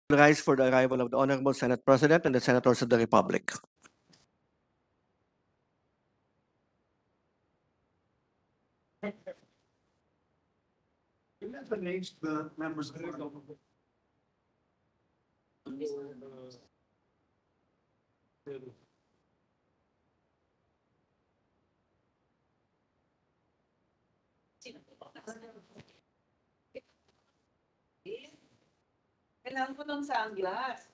rise for the arrival of the Honorable Senate President and the Senators of the Republic. The names, the members of Kailangan ko ng sunglass.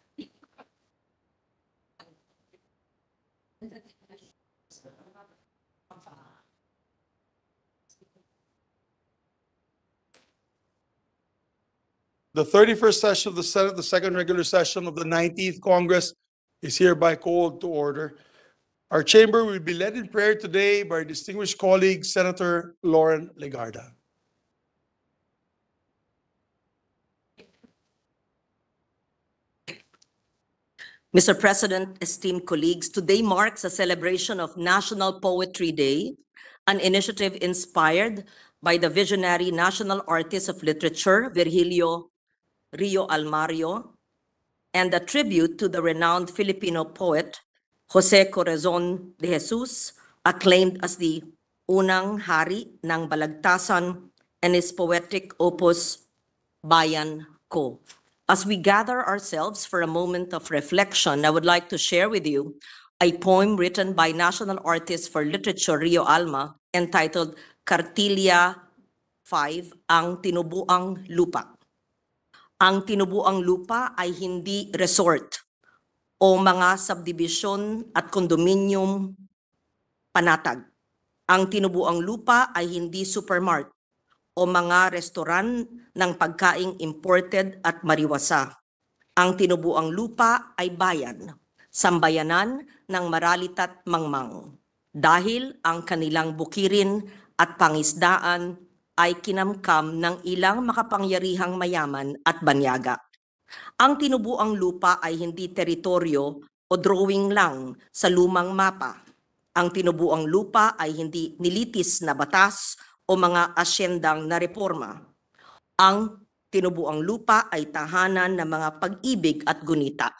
The 31st session of the Senate, the second regular session of the 19th Congress is hereby called to order. Our chamber will be led in prayer today by our distinguished colleague, Senator Lauren Legarda. Mr. President, esteemed colleagues, today marks a celebration of National Poetry Day, an initiative inspired by the visionary national artist of literature, Virgilio Rio Almario, and a tribute to the renowned Filipino poet, Jose Corazon de Jesus, acclaimed as the unang hari ng balagtasan, and his poetic opus, Bayan Ko. As we gather ourselves for a moment of reflection, I would like to share with you a poem written by national artist for literature Rio Alma entitled Cartilla 5, Ang Tinubuang Lupa. Ang tinubuang lupa ay hindi resort o mga subdivision at condominium panatag. Ang tinubuang lupa ay hindi supermart o mga restoran ng pagkaing imported at mariwasa. Ang tinubuang lupa ay bayan, sambayanan ng maralitat mangmang. Dahil ang kanilang bukirin at pangisdaan ay kinamkam ng ilang makapangyarihang mayaman at banyaga. Ang tinubuang lupa ay hindi teritoryo o drawing lang sa lumang mapa. Ang tinubuang lupa ay hindi nilitis na batas o mga asyendang na reforma. Ang tinubuang lupa ay tahanan ng mga pag-ibig at gunita.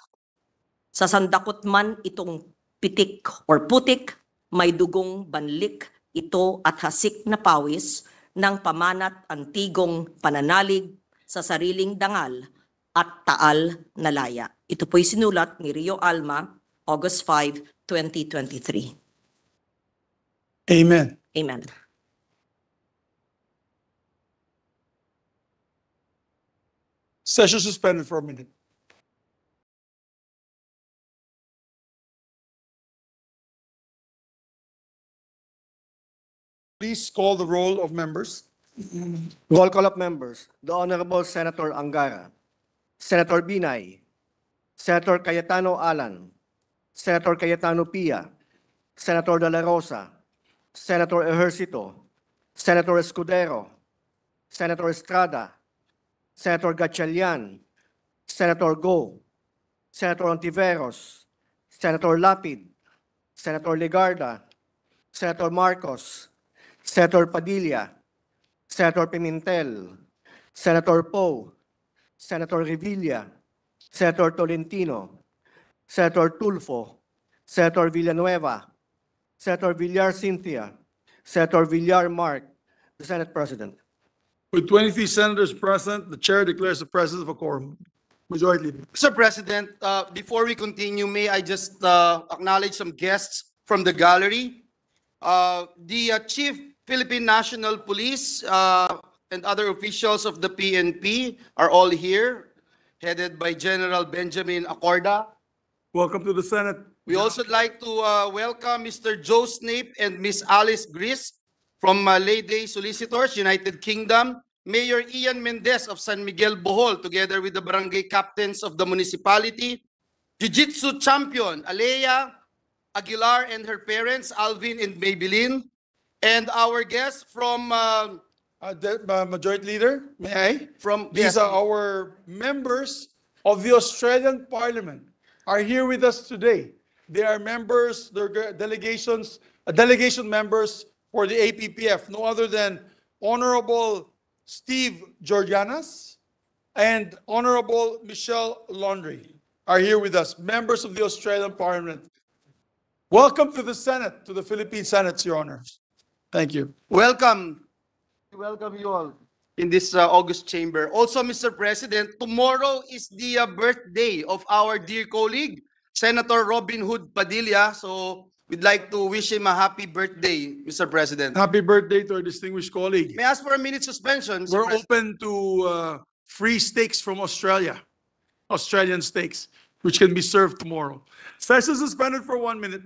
Sa sandakot man itong pitik or putik, may dugong banlik ito at hasik na pawis ng pamanat antigong pananalig sa sariling dangal at taal na laya. Ito po'y sinulat ni Rio Alma, August 5, 2023. Amen. Amen. Session suspended for a minute. Please call the roll of members. Roll call of members. The Honorable Senator Angara, Senator Binay, Senator Cayetano Alan, Senator Cayetano Pia, Senator De La Rosa, Senator Ejercito, Senator Escudero, Senator Estrada, Senator Gatchalian, Senator Go, Senator Ontiveros, Senator Lapid, Senator Legarda, Senator Marcos, Senator Padilla, Senator Pimentel, Senator Poe, Senator Revilla, Senator Tolentino, Senator Tulfo, Senator Villanueva, Senator Villar Cynthia, Senator Villar Mark, the Senate President. With 23 senators present, the chair declares the presence of a quorum. Majority Leader. Mr. President, before we continue, may I just acknowledge some guests from the gallery. The Chief Philippine National Police and other officials of the PNP are all here, headed by General Benjamin Acorda. Welcome to the Senate. We also like to welcome Mr. Joe Snape and Miss Alice Gris from Leyday Solicitors, United Kingdom. Mayor Ian Mendez of San Miguel, Bohol, together with the barangay captains of the municipality. Jiu-Jitsu champion Alea Aguilar and her parents, Alvin and Maybelline. And our guests from Majority Leader, may I? yes, These are our members of the Australian Parliament are here with us today. They are members, they're delegations, delegation members for the APPF, no other than Honorable Steve Georgianas, and Honorable Michelle Laundrie are here with us, members of the Australian Parliament. Welcome to the Senate, to the Philippine Senate, Your Honor. Thank you. Welcome. Welcome you all in this August chamber. Also, Mr. President, tomorrow is the birthday of our dear colleague, Senator Robin Hood Padilla. So we'd like to wish him a happy birthday, Mr. President. Happy birthday to our distinguished colleague. May I ask for a minute suspension, Mr. We're President? open to free steaks from Australia, Australian steaks, which can be served tomorrow. Session suspended for 1 minute.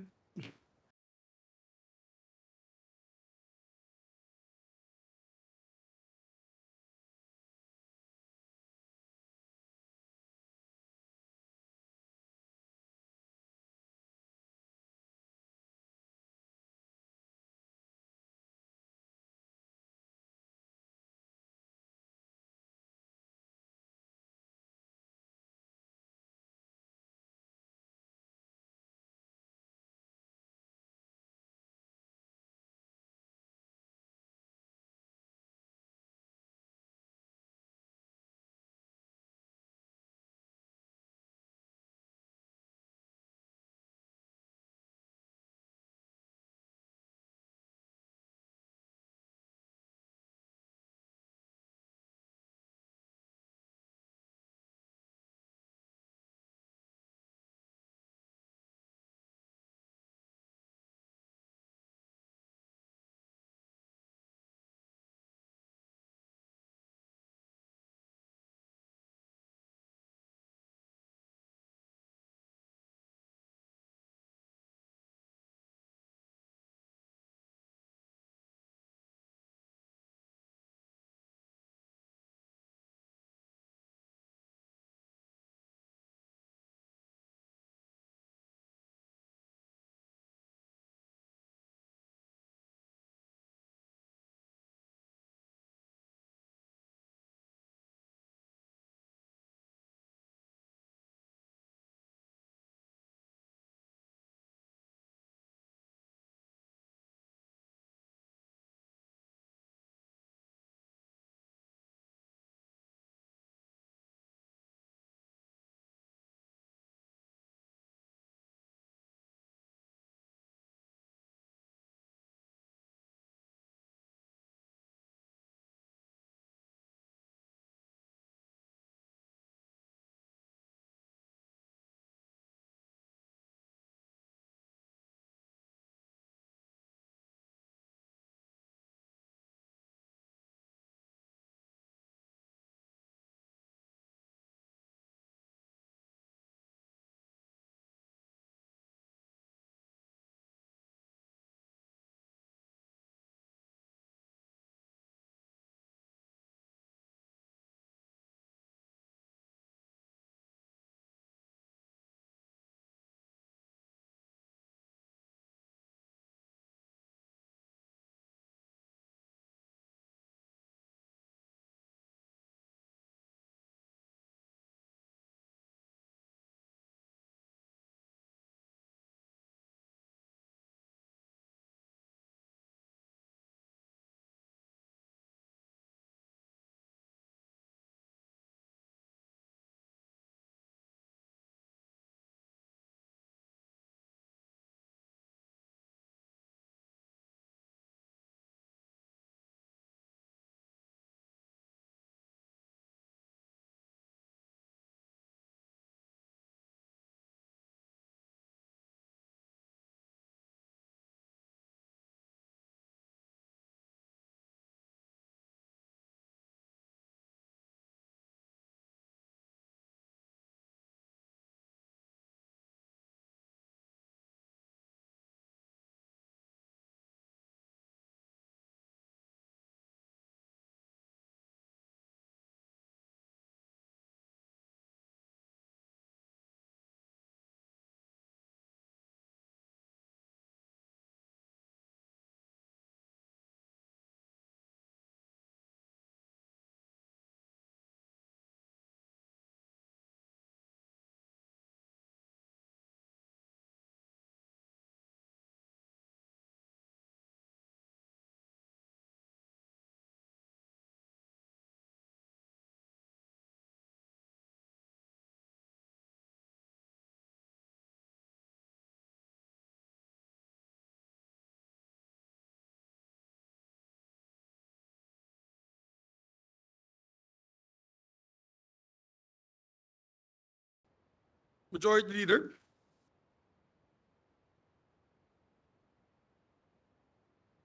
Majority Leader.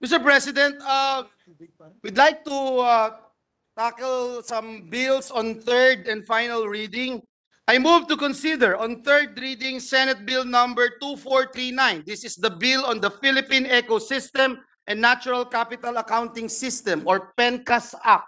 Mr. President, we'd like to tackle some bills on third and final reading. I move to consider on third reading Senate Bill number 2439. This is the bill on the Philippine Ecosystem and Natural Capital Accounting System, or PENCAS Act.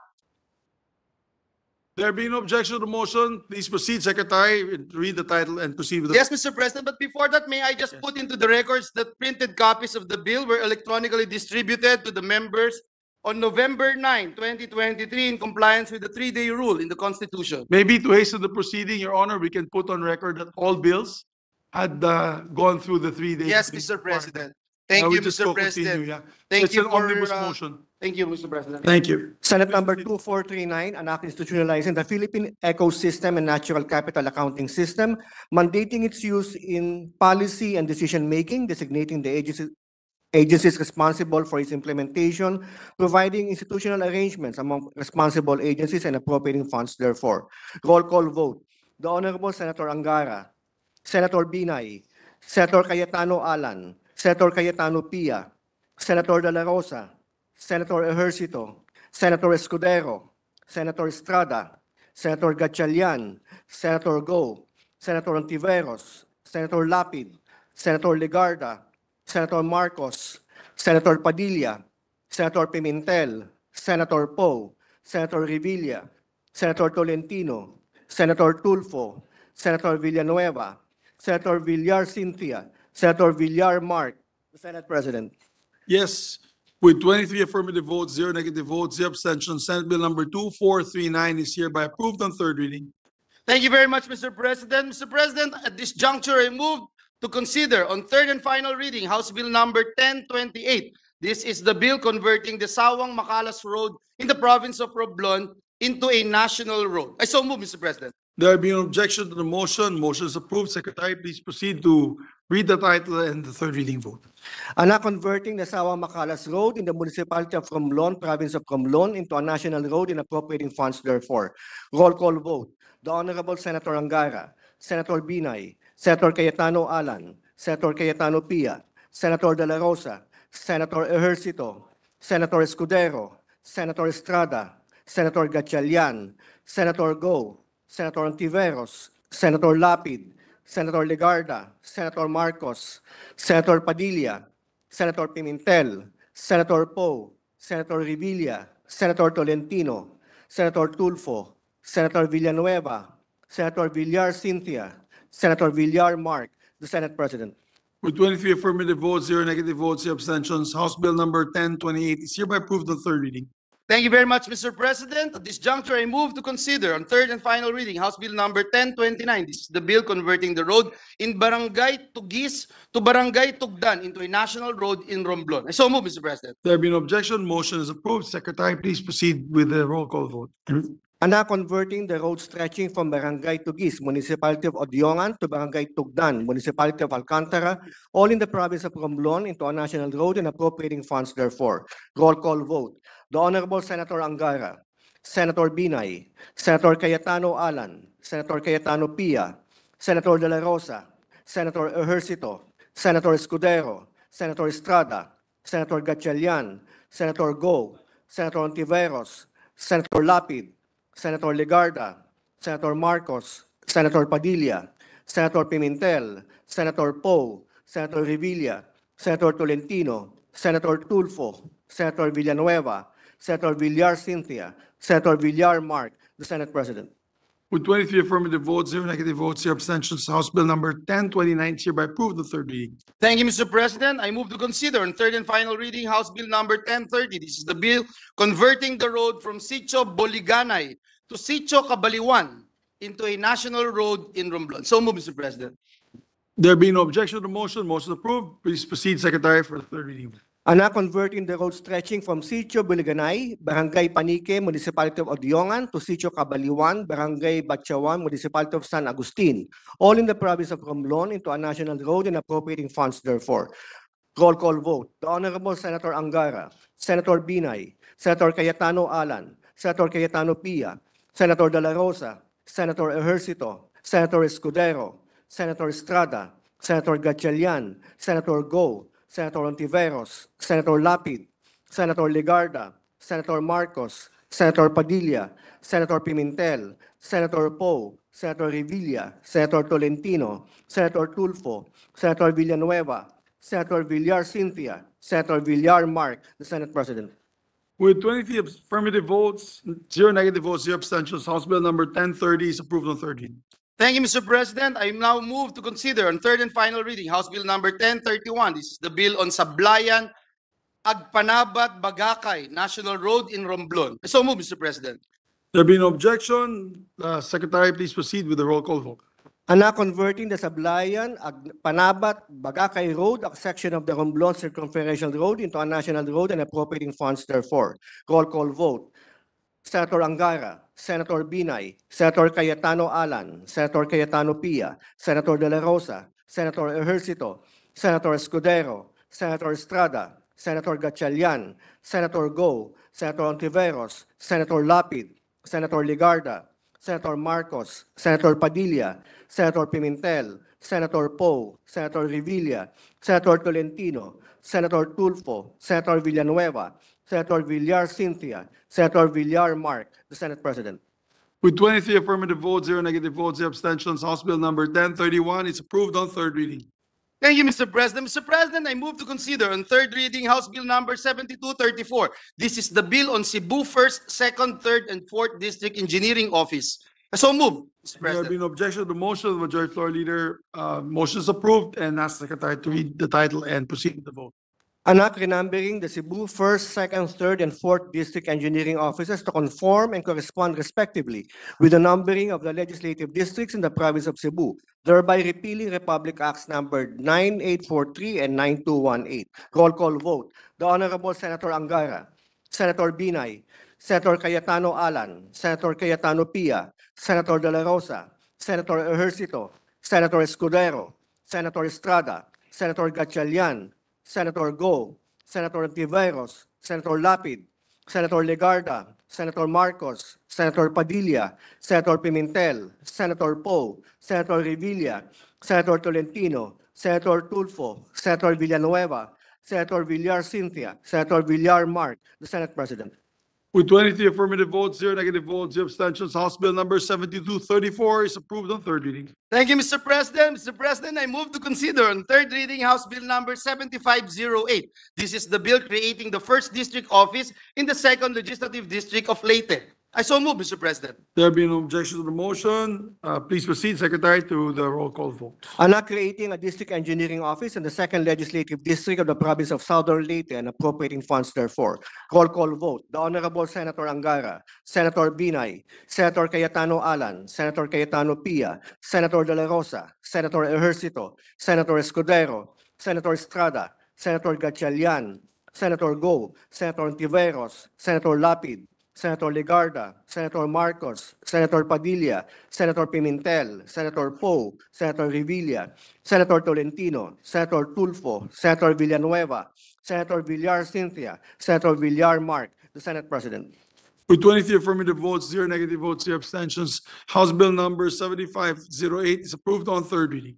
There being no objection to the motion, please proceed, Secretary. Read the title and proceed with the. Yes, Mr. President, but before that, may I just put into the records that printed copies of the bill were electronically distributed to the members on November 9, 2023, in compliance with the 3-day rule in the Constitution. Maybe to hasten the proceeding, Your Honor, we can put on record that all bills had gone through the 3 days. Yes, Mr. President. Thank you, Mr. President. Thank It's you an for, omnibus motion. Thank you, Mr. President. Thank you. Senate number 2439, an act institutionalizing the Philippine Ecosystem and Natural Capital Accounting System, mandating its use in policy and decision-making, designating the agencies responsible for its implementation, providing institutional arrangements among responsible agencies, and appropriating funds therefore. Roll call vote. The Honorable Senator Angara, Senator Binay, Senator Cayetano Alan, Senator Cayetano Pia, Senator De La Rosa, Senator Ejercito, Senator Escudero, Senator Estrada, Senator Gatchalian, Senator Go, Senator Ontiveros, Senator Lapid, Senator Legarda, Senator Marcos, Senator Padilla, Senator Pimentel, Senator Poe, Senator Revilla, Senator Tolentino, Senator Tulfo, Senator Villanueva, Senator Villar Cynthia, Senator Villar Mark, the Senate President. Yes, with 23 affirmative votes, 0 negative votes, 0 abstentions, Senate Bill number 2439 is hereby approved on third reading. Thank you very much, Mr. President. Mr. President, at this juncture, I move to consider on third and final reading House Bill number 1028. This is the bill converting the Sawang-Macalas Road in the province of Romblon into a national road. I so move, Mr. President. There being no objection to the motion, motion is approved. Secretary, please proceed to read the title and the third reading vote. An act converting the Sawang-Macalas Road in the municipality of Romblon, province of Romblon, into a national road and appropriating funds therefore. Roll call vote. The Honorable Senator Angara, Senator Binay, Senator Cayetano Alan, Senator Cayetano Pia, Senator De La Rosa, Senator Ejercito, Senator Escudero, Senator Estrada, Senator Gatchalian, Senator Go, Senator Ontiveros, Senator Lapid, Senator Legarda, Senator Marcos, Senator Padilla, Senator Pimentel, Senator Poe, Senator Revilla, Senator Tolentino, Senator Tulfo, Senator Villanueva, Senator Villar Cynthia, Senator Villar Mark, the Senate President. With 23 affirmative votes, 0 negative votes, 0 abstentions, House Bill number 1028 is hereby approved on third reading. Thank you very much, Mr. President. At this juncture, I move to consider on third and final reading House Bill number 1029. This is the bill converting the road in Barangay Tugis to Barangay Tugdan into a national road in Romblon. I so move, Mr. President. There being no objection, motion is approved. Secretary, please proceed with the roll call vote. An act converting the road stretching from Barangay Tugis, Municipality of Odiongan, to Barangay Tugdan, Municipality of Alcantara, all in the province of Romblon, into a national road and appropriating funds therefore. Roll call vote. The Honorable Senator Angara, Senator Binay, Senator Cayetano Alan, Senator Cayetano Pia, Senator De La Rosa, Senator Ejercito, Senator Escudero, Senator Estrada, Senator Gatchalian, Senator Go, Senator Ontiveros, Senator Lapid, Senator Legarda, Senator Marcos, Senator Padilla, Senator Pimentel, Senator Poe, Senator Revilla, Senator Tolentino, Senator Tulfo, Senator Villanueva, Senator Villar Cynthia, Senator Villar Mark, the Senate President. With 23 affirmative votes, 0 negative votes, 0 abstentions, House Bill number 1029 is hereby approved on third reading. Thank you, Mr. President. I move to consider on third and final reading House Bill number 1030. This is the bill converting the road from Sitio Boliganay to Sitio Cabaliwan into a national road in Romblon. So move, Mr. President. There being no objection to the motion, motion is approved. Please proceed, Secretary, for the third reading. An act converting the road stretching from Sitio Boliganay, Barangay Panique, Municipality of Odiongan, to Sitio Cabaliwan, Barangay Batchawan, Municipality of San Agustin, all in the province of Romblon, into a national road and appropriating funds therefore. Roll call vote. The Honorable Senator Angara, Senator Binay, Senator Cayetano Alan, Senator Cayetano Pia, Senator De La Rosa, Senator Ejercito, Senator Escudero, Senator Estrada, Senator Gatchalian, Senator Go, Senator Ontiveros, Senator Lapid, Senator Legarda, Senator Marcos, Senator Padilla, Senator Pimentel, Senator Poe, Senator Revilla, Senator Tolentino, Senator Tulfo, Senator Villanueva, Senator Villar Cynthia, Senator Villar Mark, the Senate President. With 23 affirmative votes, 0 negative votes, 0 abstentions, House Bill number 1030 is approved on third reading. Thank you, Mr. President. I now move to consider on third and final reading, House Bill number 1031. This is the bill on Sablayan, Agpanabat, Bagakay, National Road in Romblon. So move, Mr. President. There being no objection, Secretary, please proceed with the roll call vote. Anak converting the Sablayan, Panabat, Bagakay Road, a section of the Romblon Circumferential Road into a national road and appropriating funds therefore. Roll call vote. Senator Angara, Senator Binay, Senator Cayetano Alan, Senator Cayetano Pia, Senator De La Rosa, Senator Ejercito, Senator Escudero, Senator Estrada, Senator Gatchalian, Senator Go, Senator Ontiveros, Senator Lapid, Senator Legarda, Senator Marcos, Senator Padilla, Senator Pimentel, Senator Poe, Senator Revilla, Senator Tolentino, Senator Tulfo, Senator Villanueva, Senator Villar Cynthia, Senator Villar Mark, the Senate President. With 23 affirmative votes, 0 negative votes, 0 abstentions, House Bill number 1031 is approved on third reading. Thank you, Mr. President. Mr. President, I move to consider on third reading House Bill number 7234. This is the bill on Cebu 1st, 2nd, 3rd, and 4th District Engineering Office. So move, Mr. There President. being no objection to the motion of the Majority Floor Leader, motion is approved, and ask the Secretary to read the title and proceed with the vote. Anak renumbering the Cebu 1st, 2nd, 3rd, and 4th District Engineering Offices to conform and correspond respectively with the numbering of the legislative districts in the province of Cebu, thereby repealing Republic Acts numbered 9843 and 9218. Roll call vote. The Honorable Senator Angara, Senator Binay, Senator Cayetano Alan, Senator Cayetano Pia, Senator De La Rosa, Senator Ejercito, Senator Escudero, Senator Estrada, Senator Gatchalian, Senator Go, Senator Ontiveros, Senator Lapid, Senator Legarda, Senator Marcos, Senator Padilla, Senator Pimentel, Senator Poe, Senator Revilla, Senator Tolentino, Senator Tulfo, Senator Villanueva, Senator Villar Cynthia, Senator Villar Mark, the Senate President. With 23 affirmative votes, 0 negative votes, 0 abstentions, House Bill number 7234 is approved on third reading. Thank you, Mr. President. Mr. President, I move to consider on third reading House Bill number 7508. This is the bill creating the 1st District Office in the 2nd Legislative District of Leyte. I so move, Mr. President. There being no objection to the motion, please proceed, Secretary, to the roll call vote. Anak creating a district engineering office in the 2nd Legislative District of the province of Southern Leyte and appropriating funds therefore. Roll call vote. The Honorable Senator Angara, Senator Binay, Senator Cayetano Alan, Senator Cayetano Pia, Senator De La Rosa, Senator Ejercito, Senator Escudero, Senator Estrada, Senator Gatchalian, Senator Go, Senator Ontiveros, Senator Lapid, Senator Legarda, Senator Marcos, Senator Padilla, Senator Pimentel, Senator Poe, Senator Revilla, Senator Tolentino, Senator Tulfo, Senator Villanueva, Senator Villar Cynthia, Senator Villar Mark, the Senate President. With 23 affirmative votes, 0 negative votes, 0 abstentions, House Bill number 7508 is approved on third reading.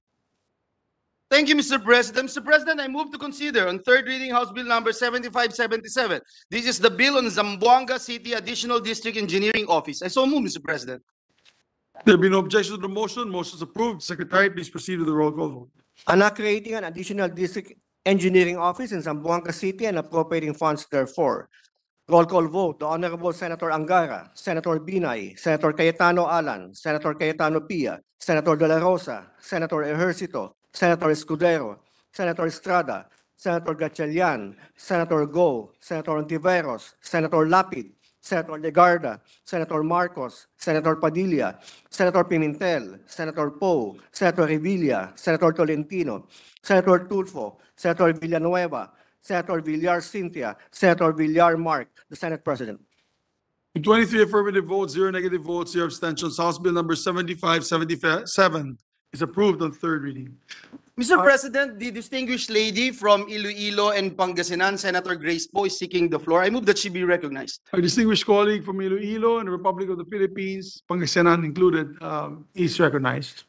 Thank you, Mr. President. Mr. President, I move to consider on third reading House Bill number 7577. This is the bill on Zamboanga City Additional District Engineering Office. I so move, Mr. President. There be no objection to the motion, motion is approved. Secretary, please proceed with the roll call vote. Anak creating an additional district engineering office in Zamboanga City and appropriating funds therefore. Roll call vote. The Honorable Senator Angara, Senator Binay, Senator Cayetano Alan, Senator Cayetano Pia, Senator De La Rosa, Senator Ejercito, Senator Escudero, Senator Estrada, Senator Gatchalian, Senator Go, Senator Ontiveros, Senator Lapid, Senator Legarda, Senator Marcos, Senator Padilla, Senator Pimentel, Senator Poe, Senator Revilla, Senator Tolentino, Senator Tulfo, Senator Villanueva, Senator Villar Cynthia, Senator Villar Mark, the Senate President. With 23 affirmative votes, 0 negative votes, 0 abstentions, House Bill number 7577 is approved on third reading. Mr. President, the distinguished lady from Iloilo and Pangasinan, Senator Grace Poe, is seeking the floor. I move that she be recognized. Our distinguished colleague from Iloilo and the Republic of the Philippines, Pangasinan included, is recognized.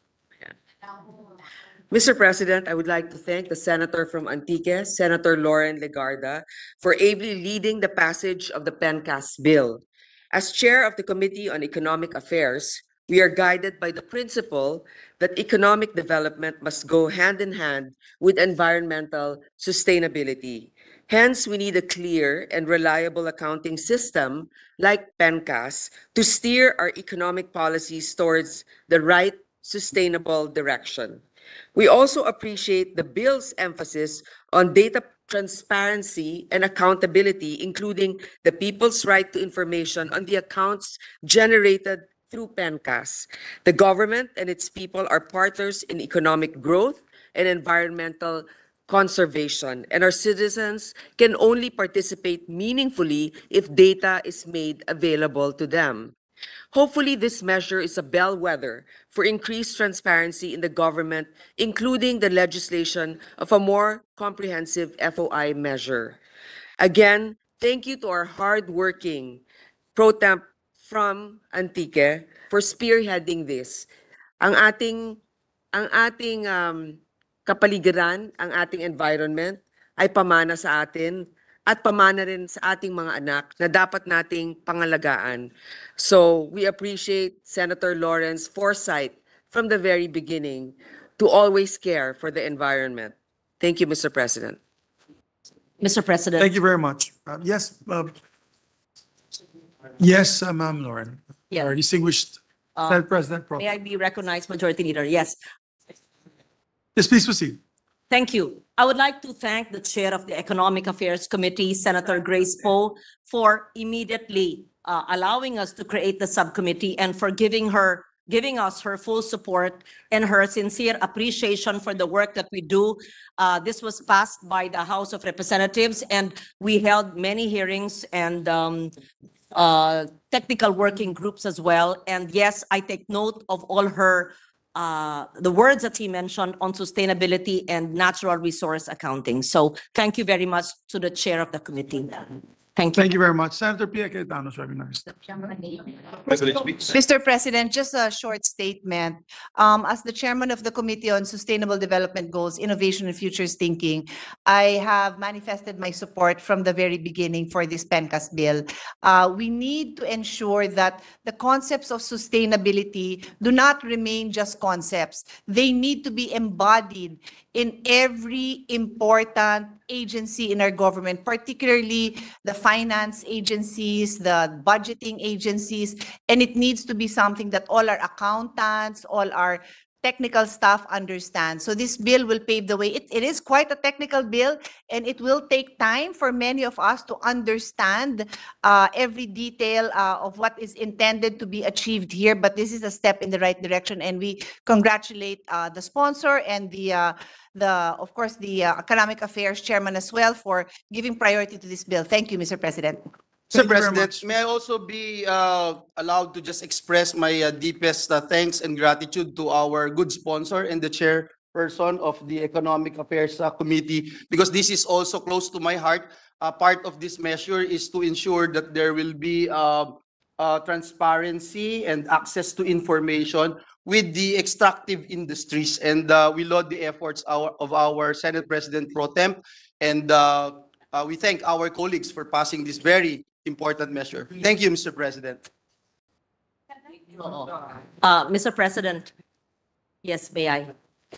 Mr. President, I would like to thank the Senator from Antique, Senator Lauren Legarda, for ably leading the passage of the PENCAS bill. As Chair of the Committee on Economic Affairs, we are guided by the principle that economic development must go hand in hand with environmental sustainability. Hence, we need a clear and reliable accounting system like PENCAS to steer our economic policies towards the right sustainable direction. We also appreciate the bill's emphasis on data transparency and accountability, including the people's right to information on the accounts generated through PENCAS. The government and its people are partners in economic growth and environmental conservation, and our citizens can only participate meaningfully if data is made available to them. Hopefully, this measure is a bellwether for increased transparency in the government, including the legislation of a more comprehensive FOI measure. Again, thank you to our hardworking pro temp from Antique for spearheading this. Ang ating kapaligiran, ang ating environment ay pamana sa atin at pamana rin sa ating mga anak na dapat nating pangalagaan. So we appreciate Senator Lawrence's foresight from the very beginning to always care for the environment. Thank you, Mr. President. Mr. President. Thank you very much. Yes, Ma'am Lauren. Yes. Our distinguished Senate President Pro. May I be recognized, Majority Leader? Yes. Yes, please proceed. Thank you. I would like to thank the Chair of the Economic Affairs Committee, Senator Grace Poe, for immediately allowing us to create the subcommittee and for giving us her full support and her sincere appreciation for the work that we do. This was passed by the House of Representatives, and we held many hearings and technical working groups as well. And yes, I take note of all her the words that he mentioned on sustainability and natural resource accounting. So thank you very much to the chair of the committee. Thank you. Thank you very much. Senator Pia Cayetano is recognized. Mr. President, just a short statement. As the chairman of the Committee on Sustainable Development Goals, Innovation and Futures Thinking, I have manifested my support from the very beginning for this PENCAS bill. We need to ensure that the concepts of sustainability do not remain just concepts. They need to be embodied in every important agency in our government, particularly the finance agencies, the budgeting agencies, and it needs to be something that all our accountants, all our technical staff understand. So this bill will pave the way. It is quite a technical bill, and it will take time for many of us to understand every detail of what is intended to be achieved here. But this is a step in the right direction, and we congratulate the sponsor and of course, the Economic Affairs Chairman as well for giving priority to this bill. Thank you, Mr. President. Mr. Thank you very President, much. may I also be allowed to just express my deepest thanks and gratitude to our good sponsor and the chairperson of the Economic Affairs Committee, because this is also close to my heart. Part of this measure is to ensure that there will be transparency and access to information with the extractive industries. And we laud the efforts of our Senate President Pro Temp, and we thank our colleagues for passing this very important measure. Thank you, Mr. President. Mr. President. Yes, may I?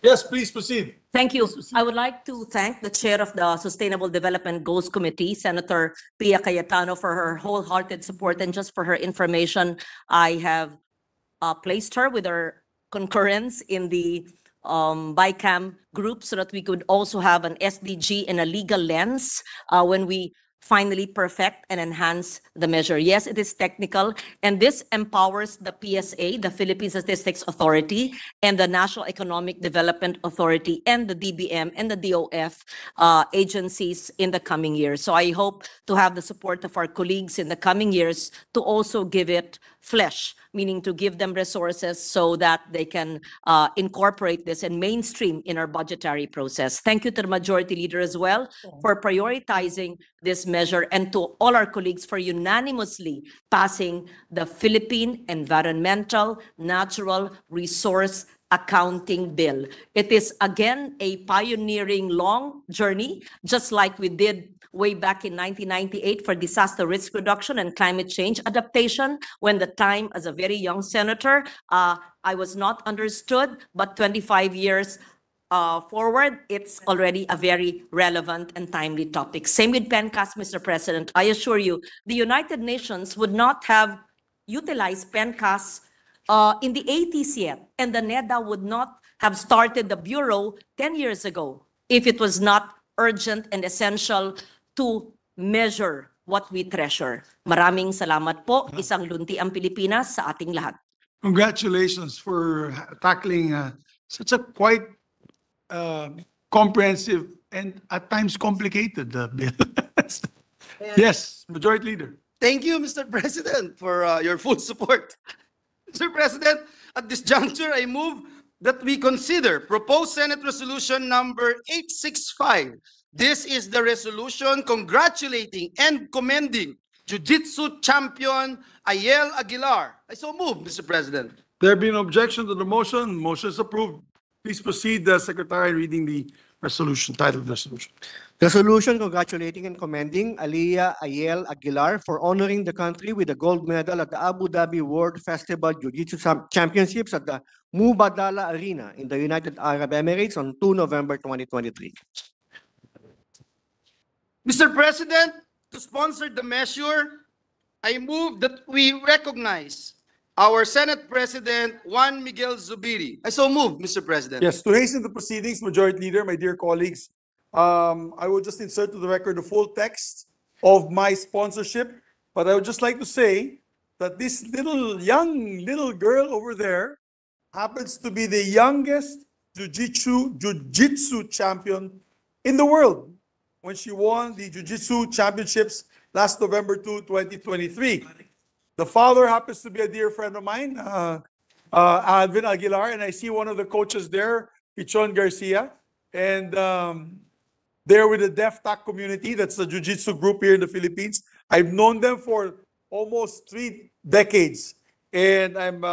Yes, please proceed. Thank you. I would like to thank the chair of the Sustainable Development Goals Committee, Senator Pia Cayetano, for her wholehearted support. And just for her information, I have placed her with her concurrence in the BICAM group so that we could also have an SDG and a legal lens when we finally perfect and enhance the measure. Yes, it is technical, and this empowers the PSA, the Philippine Statistics Authority, and the National Economic Development Authority, and the DBM and the DOF agencies in the coming years. So I hope to have the support of our colleagues in the coming years to also give it flesh, meaning to give them resources so that they can incorporate this and mainstream in our budgetary process. Thank you to the Majority Leader as well for prioritizing this measure, and to all our colleagues for unanimously passing the Philippine Environmental Natural Resource Accounting Bill. It is again a pioneering long journey, just like we did way back in 1998 for disaster risk reduction and climate change adaptation, when the time as a very young senator, I was not understood, but 25 years forward, it's already a very relevant and timely topic. Same with PENCAS, Mr. President. I assure you, the United Nations would not have utilized PENCAS in the 80s yet, and the NEDA would not have started the Bureau 10 years ago if it was not urgent and essential to measure what we treasure. Maraming salamat po. Isang lunti ang Pilipinas sa ating lahat. Congratulations for tackling such a quite comprehensive and at times complicated bill. Yes, Majority Leader. Thank you, Mr. President, for your full support. Mr. President, at this juncture, I move that we consider proposed Senate Resolution number 865. This is the resolution congratulating and commending Jiu-Jitsu champion Ayel Aguilar. I so move, Mr. President. There being no objection to the motion, motion is approved. Please proceed, Secretary, in reading the resolution, title of the resolution. Resolution congratulating and commending Aliyah Ayel Aguilar for honoring the country with a gold medal at the Abu Dhabi World Festival Jiu-Jitsu Championships at the Mubadala Arena in the United Arab Emirates on 2 November 2023. Mr. President, to sponsor the measure, I move that we recognize our Senate President Juan Miguel Zubiri. I so move, Mr. President. Yes, to hasten the proceedings, Majority Leader, my dear colleagues, I will just insert to the record the full text of my sponsorship, but I would just like to say that this young little girl over there happens to be the youngest jiu-jitsu champion in the world when she won the Jiu-Jitsu Championships last November 2, 2023. The father happens to be a dear friend of mine, Alvin Aguilar, and I see one of the coaches there, Pichon Garcia, and they're with the DefTac community. That's the jiu-jitsu group here in the Philippines. I've known them for almost 3 decades, and I'm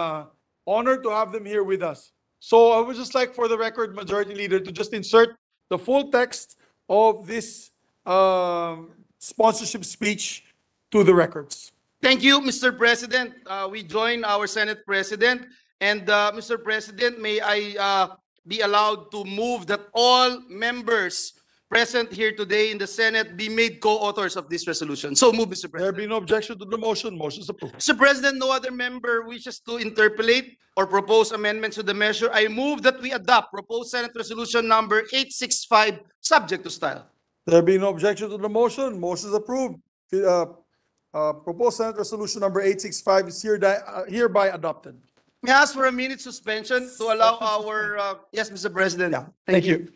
honored to have them here with us. So I would just like, for the record, Majority Leader, to just insert the full text of this sponsorship speech to the records. Thank you, Mr. President. We join our Senate President. And Mr. President, may I be allowed to move that all members present here today in the Senate be made co-authors of this resolution. So move, Mr. There President. be no objection to the motion. Motion is approved. Mr. President, no other member wishes to interpolate or propose amendments to the measure. I move that we adopt proposed Senate Resolution number 865, subject to style. There be no objection to the motion. Motion is approved. Proposed Senate Resolution number 865 is hereby adopted. May I ask for a minute suspension to allow our, yes, Mr. President. Yeah, thank you.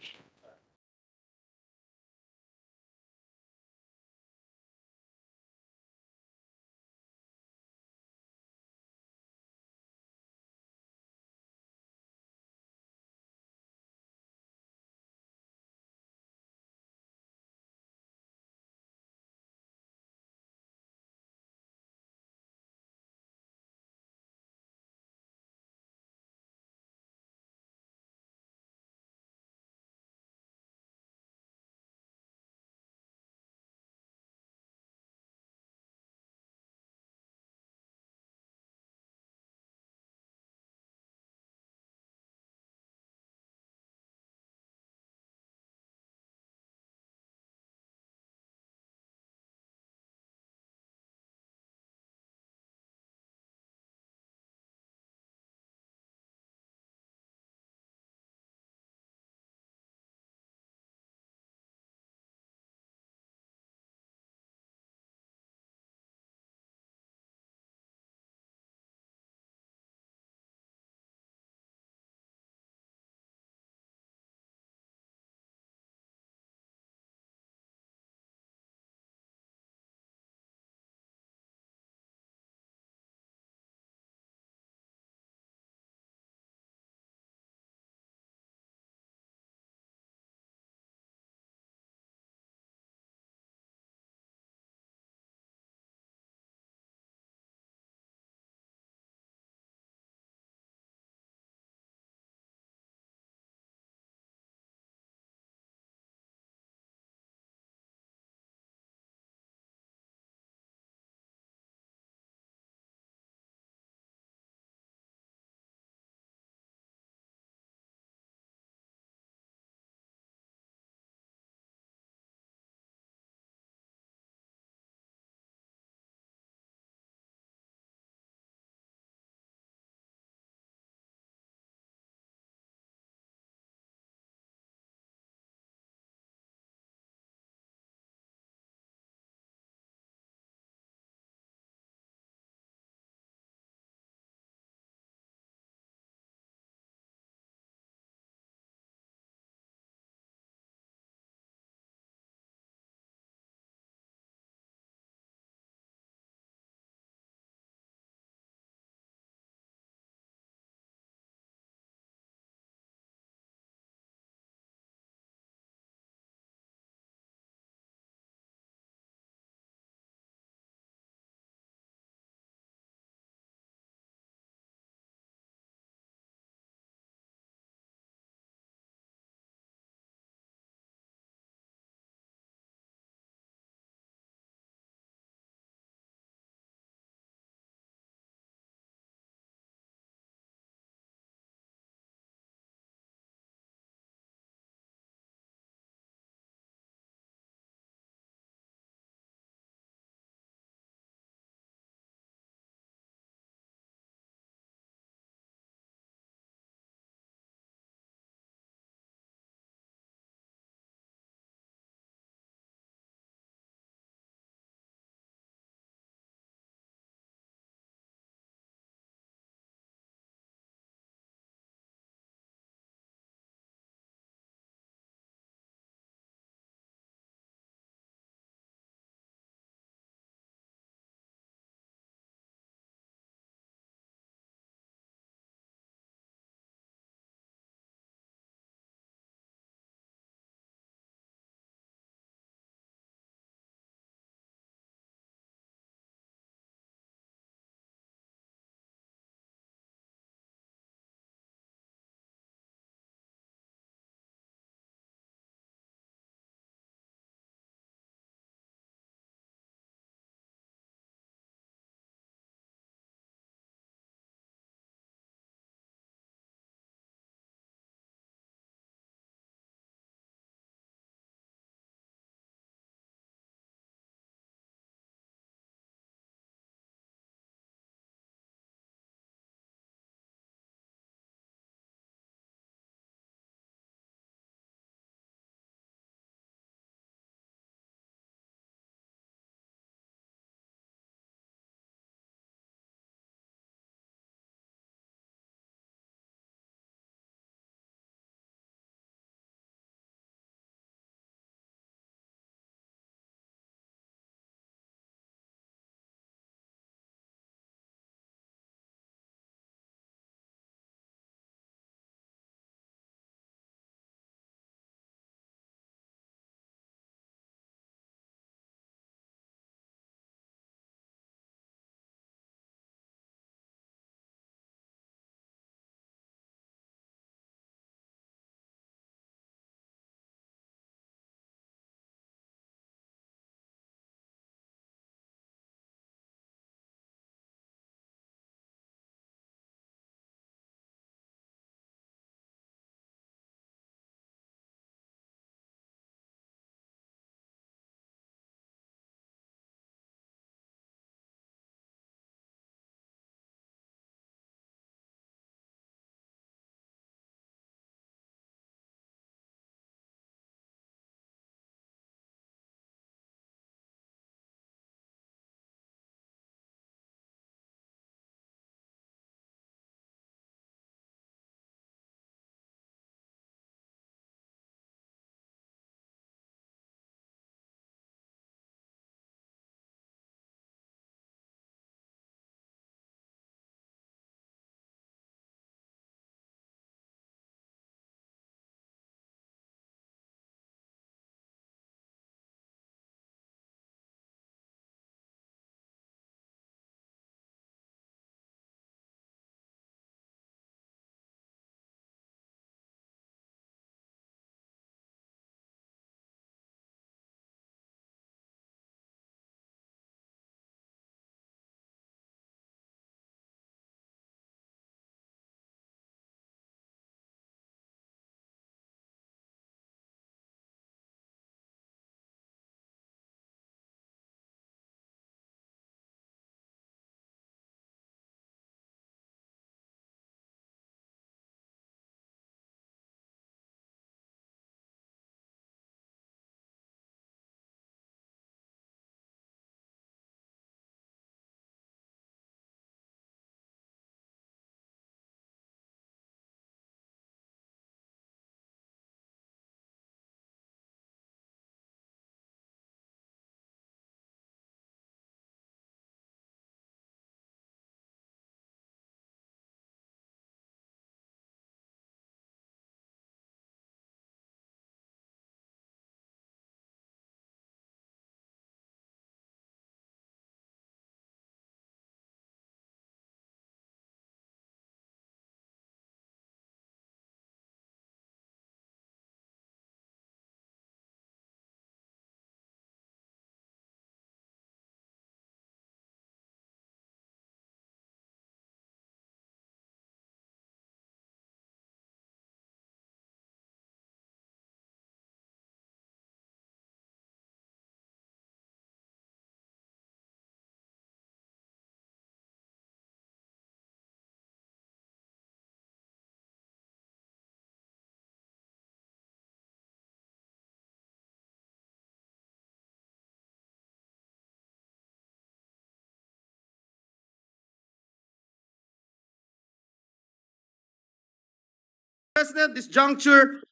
President, this juncture,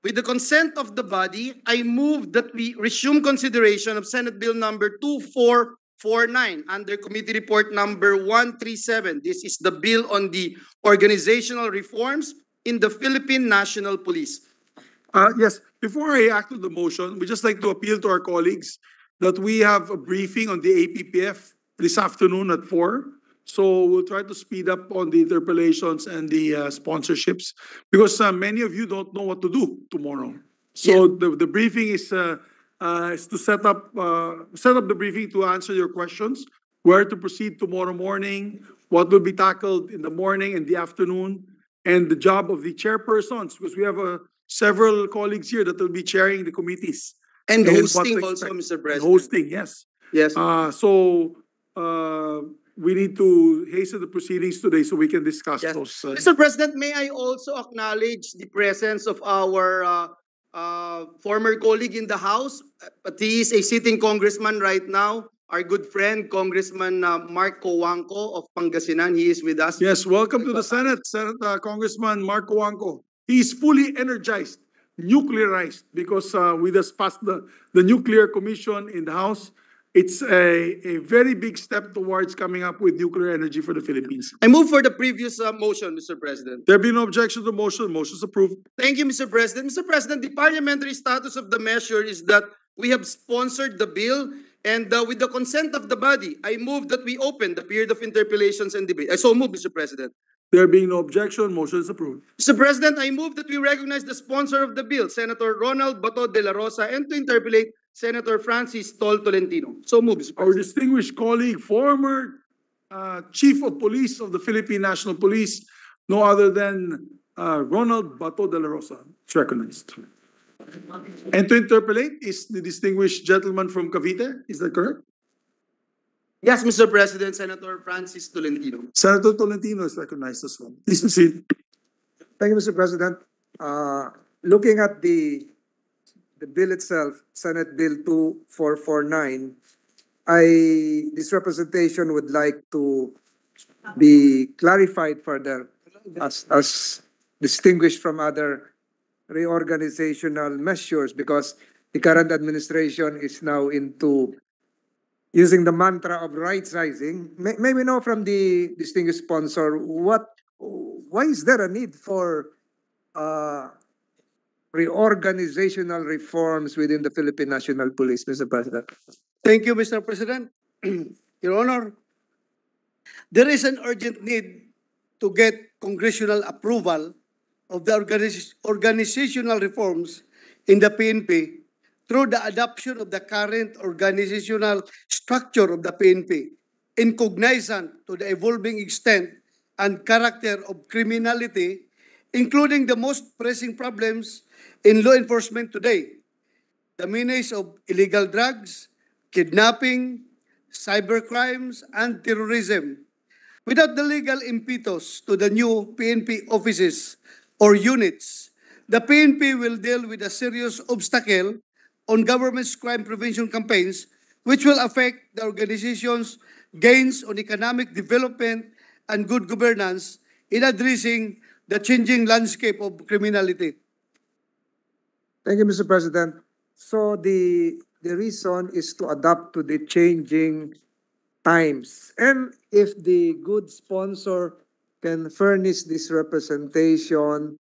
with the consent of the body, I move that we resume consideration of Senate Bill number 2449 under Committee Report number 137. This is the bill on the organizational reforms in the Philippine National Police. Yes, before I act on the motion, we just like to appeal to our colleagues that we have a briefing on the APPF this afternoon at 4. So we'll try to speed up on the interpellations and the sponsorships because many of you don't know what to do tomorrow. So the briefing is to set up the briefing to answer your questions, where to proceed tomorrow morning, what will be tackled in the morning and the afternoon, and the job of the chairpersons, because we have several colleagues here that will be chairing the committees. And what to hosting also, expect. Mr. And President. hosting, yes. Yes. We need to hasten the proceedings today so we can discuss Yes. those. Mr. President, may I also acknowledge the presence of our former colleague in the House, but he is a sitting congressman right now, our good friend, Congressman Mark Cojuangco of Pangasinan. He is with us. Yes, welcome to the Senate, Congressman Mark Cojuangco. He's fully energized, nuclearized, because we just passed the nuclear commission in the House. It's a very big step towards coming up with nuclear energy for the Philippines. I move for the previous motion, Mr. President. There be no objection to the motion. Motion is approved. Thank you, Mr. President. Mr. President, the parliamentary status of the measure is that we have sponsored the bill, and with the consent of the body, I move that we open the period of interpellations and debate. I so move, Mr. President. There being no objection, motion is approved. Mr. President, I move that we recognize the sponsor of the bill, Senator Ronald Bato de la Rosa, and to interpellate Senator Francis Tol Tolentino. So move, Mr. Our President. distinguished colleague, former Chief of Police of the Philippine National Police, no other than Ronald Bato de la Rosa, is recognized. And to interpellate is the distinguished gentleman from Cavite, is that correct? Yes, Mr. President, Senator Francis Tolentino. Senator Tolentino is recognized as well. Please proceed. Thank you, Mr. President. Looking at the bill itself, Senate Bill 2449, this representation would like to be clarified further as distinguished from other reorganizational measures, because the current administration is now into using the mantra of right-sizing. May we know from the distinguished sponsor why is there a need for reorganizational reforms within the Philippine National Police, Mr. President? Thank you, Mr. President. Your Honor, there is an urgent need to get congressional approval of the organizational reforms in the PNP through the adoption of the current organizational structure of the PNP, in cognizance to the evolving extent and character of criminality, including the most pressing problems in law enforcement today: the menace of illegal drugs, kidnapping, cybercrimes, and terrorism. Without the legal impetus to the new PNP offices or units, the PNP will deal with a serious obstacle on government's crime prevention campaigns, which will affect the organization's gains on economic development and good governance in addressing the changing landscape of criminality. Thank you, Mr. President. So the reason is to adapt to the changing times. And if the good sponsor can furnish this representation,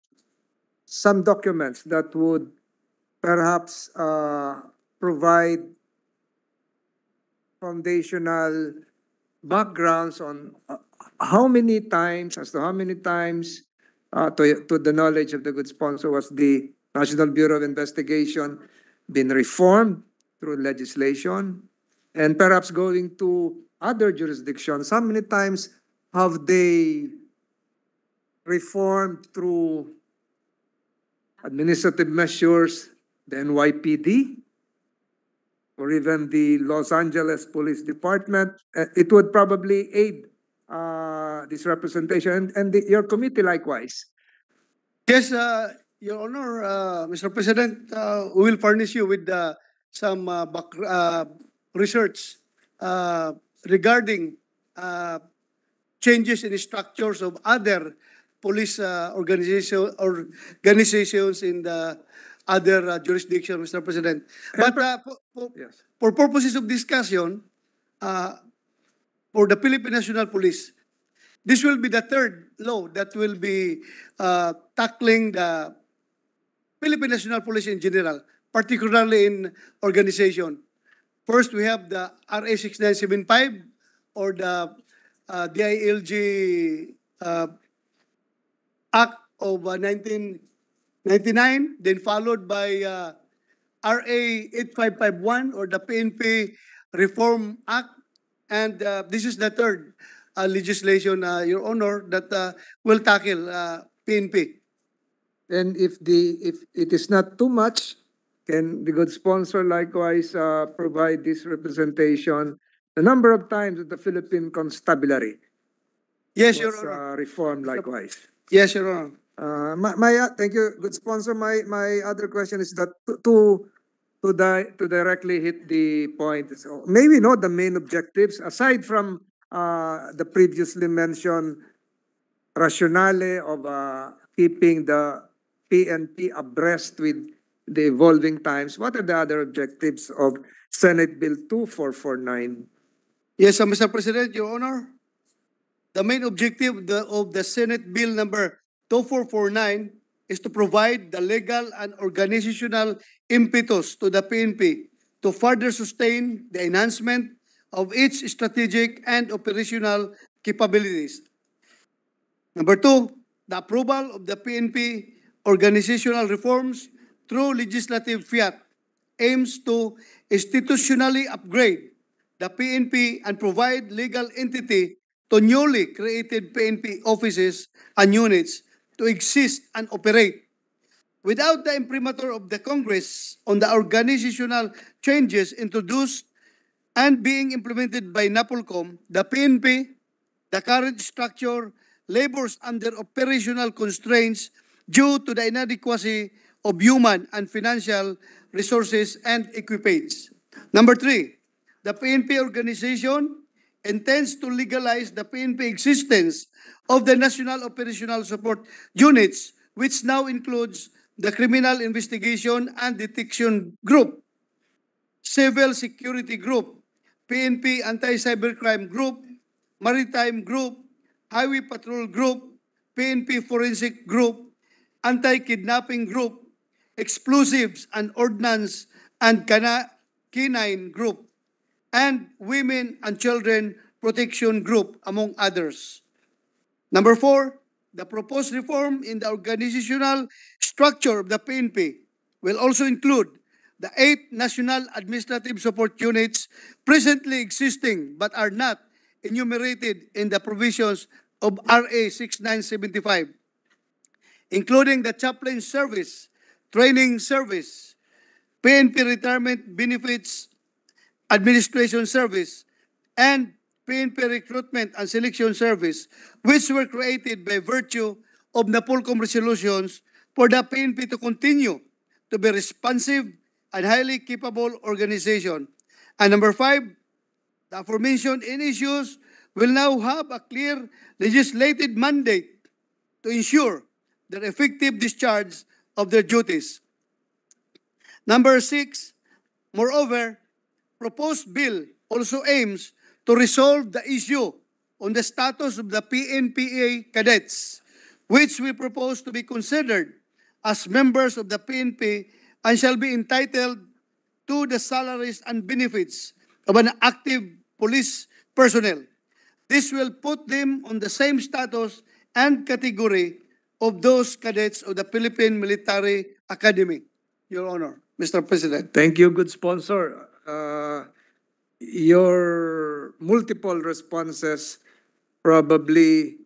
some documents that would perhaps provide foundational backgrounds on how many times, as to how many times, to the knowledge of the good sponsor, was the National Bureau of Investigation been reformed through legislation, and perhaps going to other jurisdictions, how many times have they reformed through administrative measures, the NYPD, or even the Los Angeles Police Department? It would probably aid this representation, and your committee likewise. Yes, Your Honor, Mr. President, we will furnish you with some research regarding changes in the structures of other police organizations in the other jurisdiction, Mr. President. But Yes. for purposes of discussion, for the Philippine National Police, this will be the third law that will be tackling the Philippine National Police in general, particularly in organization. First, we have the RA 6975 or the DILG Act of 1999, then followed by RA 8551 or the PNP Reform Act. And this is the third legislation, Your Honor, that will tackle PNP. And if it is not too much, can the good sponsor likewise provide this representation? The number of times that the Philippine Constabulary Yes, Your was Honor. reformed likewise. Yes, Your Honor. Thank you, good sponsor. My other question is that to directly hit the point. So maybe not the main objectives aside from the previously mentioned rationale of keeping the PNP abreast with the evolving times. What are the other objectives of Senate Bill 2449? Yes, Mr. President, Your Honor. The main objective of the Senate Bill number 2449 is to provide the legal and organizational impetus to the PNP to further sustain the enhancement of its strategic and operational capabilities. Number two, the approval of the PNP organizational reforms through legislative fiat aims to institutionally upgrade the PNP and provide legal entity to newly created PNP offices and units to exist and operate. Without the imprimatur of the Congress on the organizational changes introduced and being implemented by NAPOLCOM, the PNP, the current structure, labors under operational constraints due to the inadequacy of human and financial resources and equipage. Number three, the PNP organization intends to legalize the PNP existence of the National Operational Support Units, which now includes the Criminal Investigation and Detection Group, Civil Security Group, PNP Anti-Cybercrime Group, Maritime Group, Highway Patrol Group, PNP Forensic Group, Anti-Kidnapping Group, Explosives and Ordnance and Canine Group, and Women and Children Protection Group, among others. Number four, the proposed reform in the organizational structure of the PNP will also include the 8 National Administrative Support Units presently existing but are not enumerated in the provisions of RA 6975, including the Chaplain Service, Training Service, PNP Retirement Benefits Administration Service, and PNP Recruitment and Selection Service, which were created by virtue of NAPOLCOM resolutions for the PNP to continue to be responsive and highly capable organization. And number five, the aforementioned issues will now have a clear legislated mandate to ensure the effective discharge of their duties. Number six, moreover, proposed bill also aims to resolve the issue on the status of the PNPA cadets, which we propose to be considered as members of the PNP and shall be entitled to the salaries and benefits of an active police personnel. This will put them on the same status and category of those cadets of the Philippine Military Academy, Your Honor, Mr. President. Thank you, good sponsor. Your multiple responses probably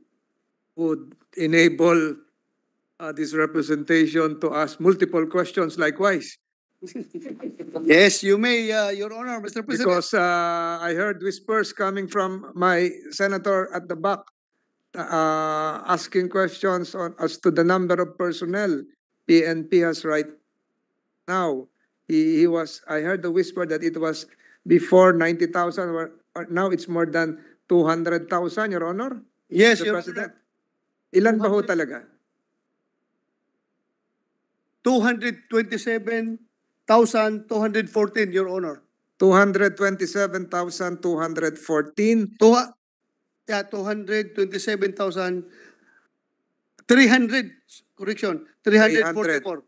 would enable this representation to ask multiple questions likewise. Yes, you may, Your Honor, Mr. President. Because I heard whispers coming from my senator at the back asking questions as to the number of personnel PNP has right now. I heard the whisper that it was before 90,000, or now it's more than 200,000, Your Honor? Yes, Mr. Your President. Honor. Ilan ba ho talaga? 227,214, Your Honor. 227,214. Yeah, 227,300, correction, 344.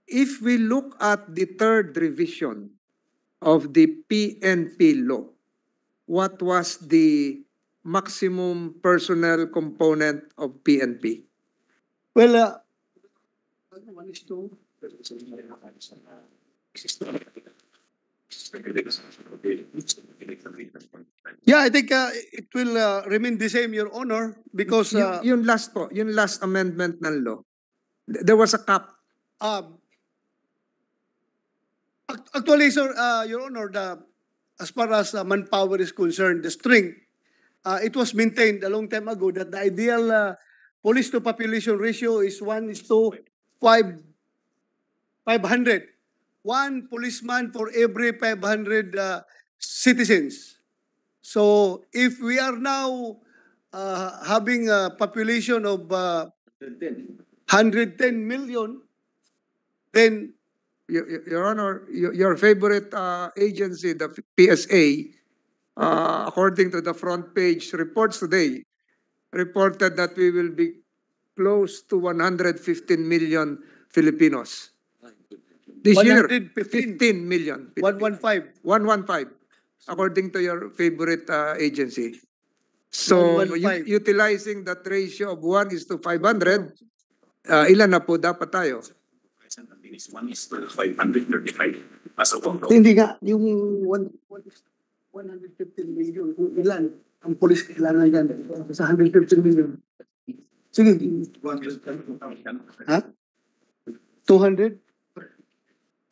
If we look at the third revision of the PNP law, what was the maximum personnel component of PNP? Well, 1:2. Yeah, I think it will remain the same, Your Honor, because Yung last po, yung last amendment ng law, there was a cap. Actually, sir, Your Honor, as far as manpower is concerned, the strength, it was maintained a long time ago that the ideal police to population ratio is 1:500. 1 policeman for every 500 citizens. So if we are now having a population of 110 million, then Your Honor, your favorite agency, the PSA, according to the front page reports today, reported that we will be close to 115 million Filipinos. This year, 115. 15 million. 115. 115, according to your favorite agency. So, 115. utilizing that ratio of 1:500, ilan na po dapat tayo? Hindi nga, yung 115 million, kung ilan, ang police kailangan yan, sa 115 million. Sige. Ha? 200?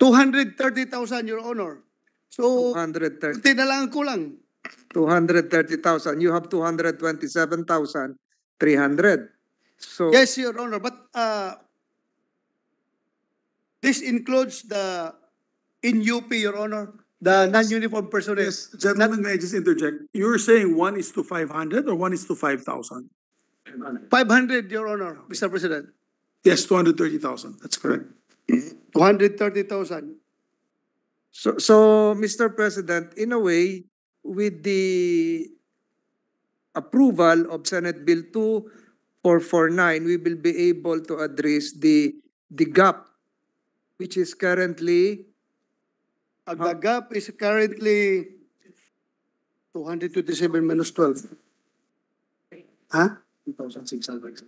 230,000, Your Honor. So, 230. kunti na lang ang kulang. 230,000. You have 227,300. So, Yes, Your Honor, but this includes the in UP, Your Honor, the non-uniform personnel. Yes, gentlemen, may I just interject? You're saying 1:500 or 1:5,000? 500, Your Honor, Mr. President. Yes, 230,000. That's correct. 230,000. So, Mr. President, in a way, with the approval of Senate Bill 2449, we will be able to address the gap, which is currently The gap is currently 227 minus 12. Ha? 2,600.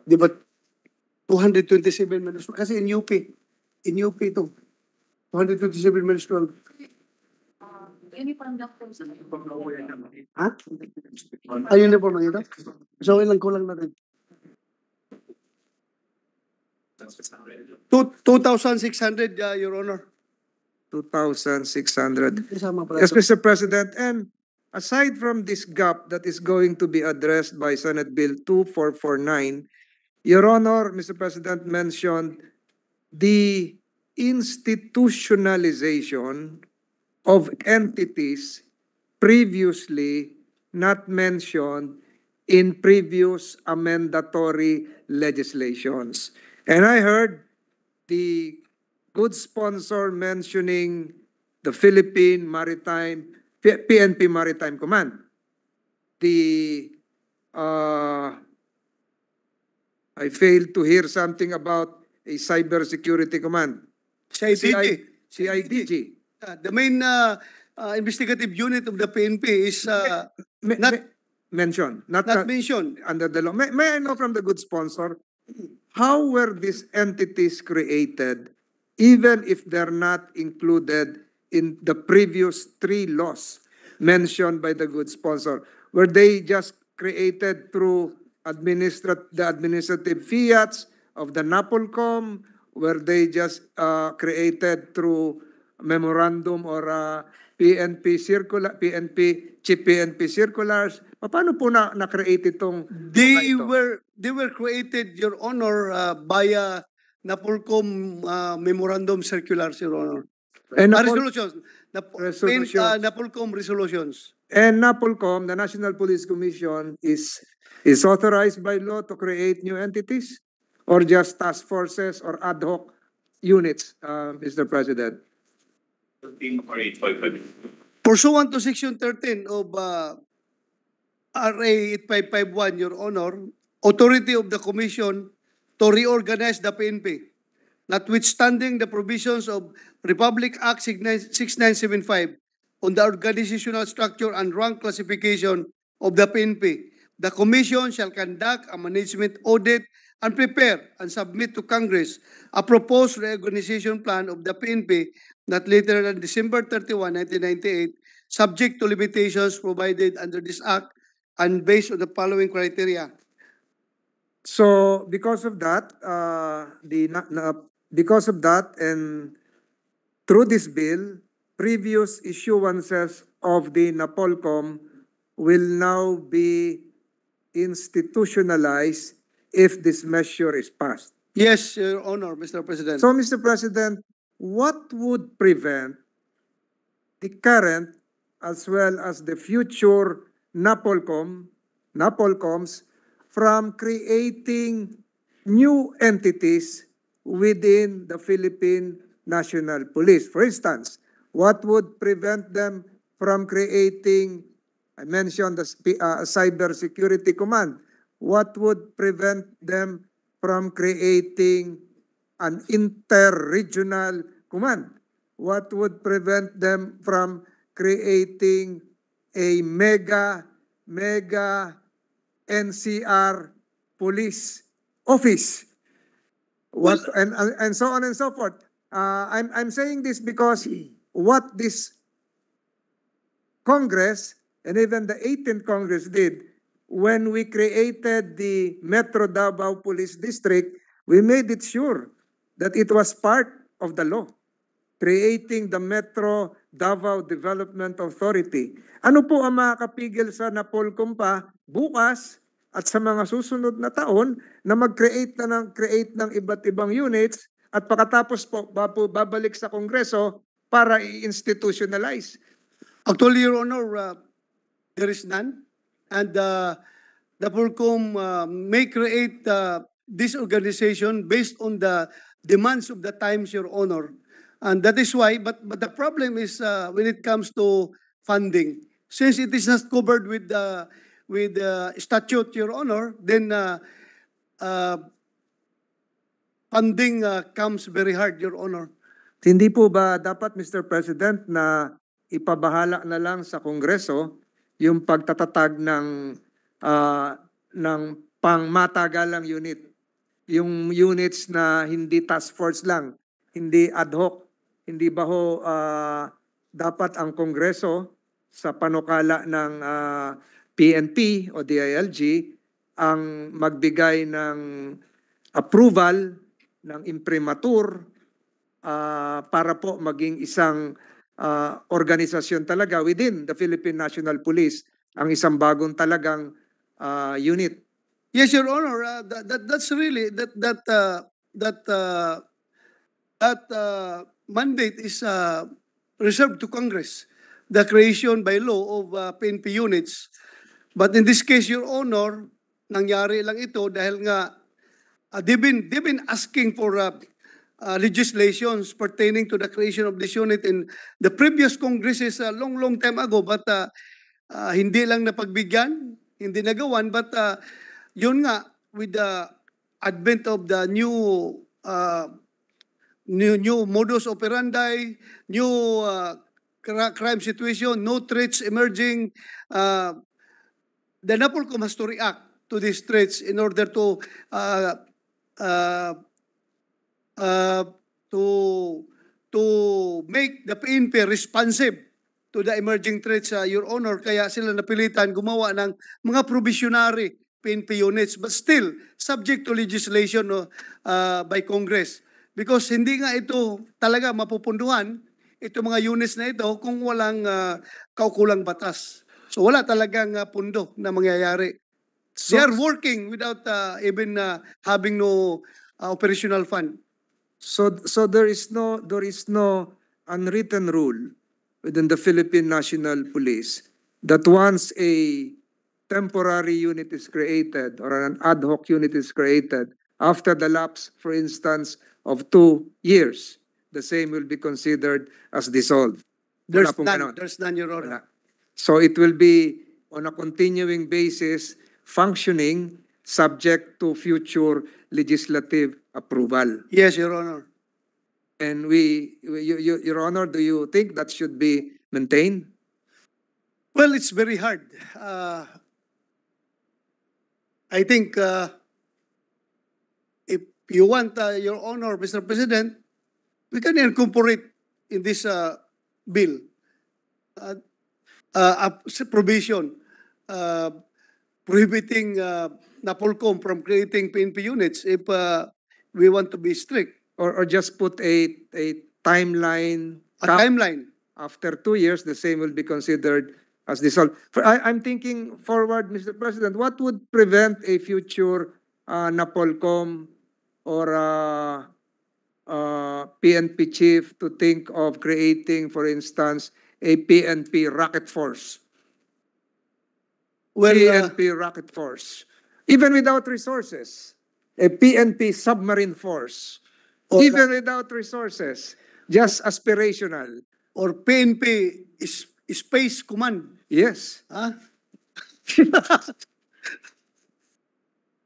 Di ba? 227 minus 12. Kasi in UP ito. 227 minus 12. Ha? Ayun na po na ito. So, ilang kulang natin? 2,600, Your Honor. 2,600. Isama pala Yes, ito. Mr. President, and aside from this gap that is going to be addressed by Senate Bill 2449, Your Honor, Mr. President mentioned the institutionalization of entities previously not mentioned in previous amendatory legislations. And I heard the good sponsor mentioning the Philippine Maritime, PNP Maritime Command. I failed to hear something about a cybersecurity command. CIDG. CIDG. The main investigative unit of the PNP is not Mentioned. Not mentioned. under the law. May I know from the good sponsor, how were these entities created, even if they're not included in the previous 3 laws mentioned by the good sponsor? Were they just created through the administrative fiats of the NAPOLCOM? Were they just created through memorandum or PNP circular, chief PNP circulars? Paano po na-create itong They ito? were created, Your Honor, via NAPOLCOM memorandum circulars, Your Honor. And Resolutions. Resolutions. NAPOLCOM resolutions. And NAPOLCOM, the National Police Commission, is authorized by law to create new entities or just task forces or ad hoc units, Mr. President? Pursuant to Section 13 of RA 8551, Your Honor, authority of the Commission to reorganize the PNP, notwithstanding the provisions of Republic Act 6975 on the organizational structure and rank classification of the PNP, the Commission shall conduct a management audit and prepare and submit to Congress a proposed reorganization plan of the PNP not later than December 31, 1998, subject to limitations provided under this Act and based on the following criteria. So because of that, and through this bill, previous issuances of the NAPOLCOM will now be institutionalized if this measure is passed. Yes, Your Honor, Mr. President. So, Mr. President, what would prevent the current as well as the future NAPOLCOMs from creating new entities within the Philippine National Police? For instance, what would prevent them from creating, I mentioned the Cybersecurity Command, what would prevent them from creating an inter-regional command? What would prevent them from creating a mega NCR police office? What and so on and so forth. I'm saying this because what this Congress and even the 18th Congress did when we created the Metro Davao Police District, we made it sure that it was part of the law, creating the Metro Davao Development Authority. Ano po ang makakapigil sa NAPOLCOM pa bukas at sa mga susunod na taon na mag-create ng iba't ibang units at pagkatapos po babalik sa Kongreso para i-institutionalize? Actually, Your Honor, there is none. And the POLCOM may create this organization based on the demands of the times, Your Honor. And that is why, but the problem is when it comes to funding. Since it is not covered with the statute, Your Honor, then funding comes very hard, Your Honor. Hindi po ba dapat, Mr. President, na ipabahala na lang sa Kongreso yung pagtatatag ng pangmatagalang unit? Yung units na hindi task force lang, hindi ad hoc, hindi ba ho dapat ang Kongreso sa panukala ng PNP o DILG ang magbigay ng approval ng imprimatur para po maging isang organisasyon talaga within the Philippine National Police, ang isang bagong talagang unit? Yes, Your Honor. That's really that mandate is reserved to Congress, the creation by law of PNP units. But in this case, Your Honor, nangyari lang ito dahil nga they've been asking for legislations pertaining to the creation of this unit in the previous Congresses a long time ago, but hindi lang napagbigyan, hindi nagawan, but yun nga, with the advent of the new modus operandi, new crime situation, no threats emerging, the NAPOLCOM has to react to these threats in order to make the PNP responsive to the emerging threats, Your Honor. Kaya sila napilitan gumawa ng mga provisionary PNP units, but still subject to legislation by Congress. Because hindi nga ito talaga mapupunduhan, ito mga units na ito, kung walang kaukulang batas. So wala talagang pundo na mangyayari. They are working without even having no operational fund. So there is no unwritten rule within the Philippine National Police that once a temporary unit is created or an ad hoc unit is created, after the lapse, for instance, of 2 years, the same will be considered as dissolved. Wala pong ganon. There's none, Your Honor. Wala. So it will be on a continuing basis, functioning, subject to future legislative approval. Yes, Your Honor. And Your Honor, do you think that should be maintained? Well, it's very hard. I think if you want, Your Honor, Mr. President, we can incorporate in this bill a provision prohibiting NAPOLCOM from creating PNP units if we want to be strict. Or just put a timeline? A cap? timeline. After 2 years, the same will be considered as dissolved. I'm thinking forward, Mr. President, what would prevent a future NAPOLCOM or PNP chief to think of creating, for instance, a PNP rocket force? Well, PNP rocket force. Even without resources, a PNP submarine force. Or- Even without resources, just aspirational. or PNP is Space Command. Yes. Huh?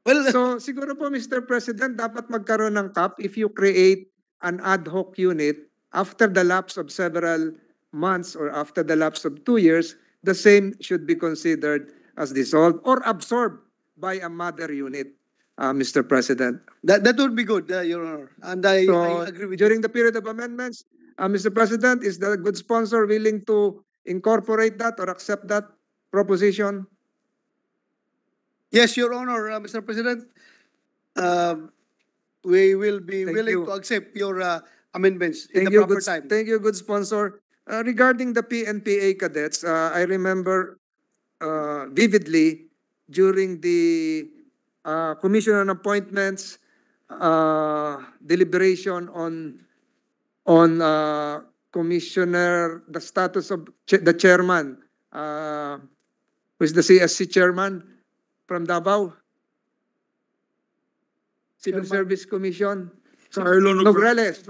Well, So siguro po, Mr. President, dapat magkaroon ng cap if you create an ad hoc unit after the lapse of several months or after the lapse of 2 years, the same should be considered as dissolved or absorbed by a mother unit, Mr. President. that would be good, Your Honor. And I agree with you. During the period of amendments, Mr. President, is the good sponsor willing to incorporate that or accept that proposition? Yes, Your Honor, Mr. President. We will be Thank willing you. to accept your amendments in Thank the you, proper good, time. thank you, good sponsor. Regarding the PNPA cadets, I remember vividly during the Commission on Appointments deliberation on Commissioner, the status of the chairman, who is the CSC chairman from Davao, Civil Chairman. Service Commission. Carlo Nograles.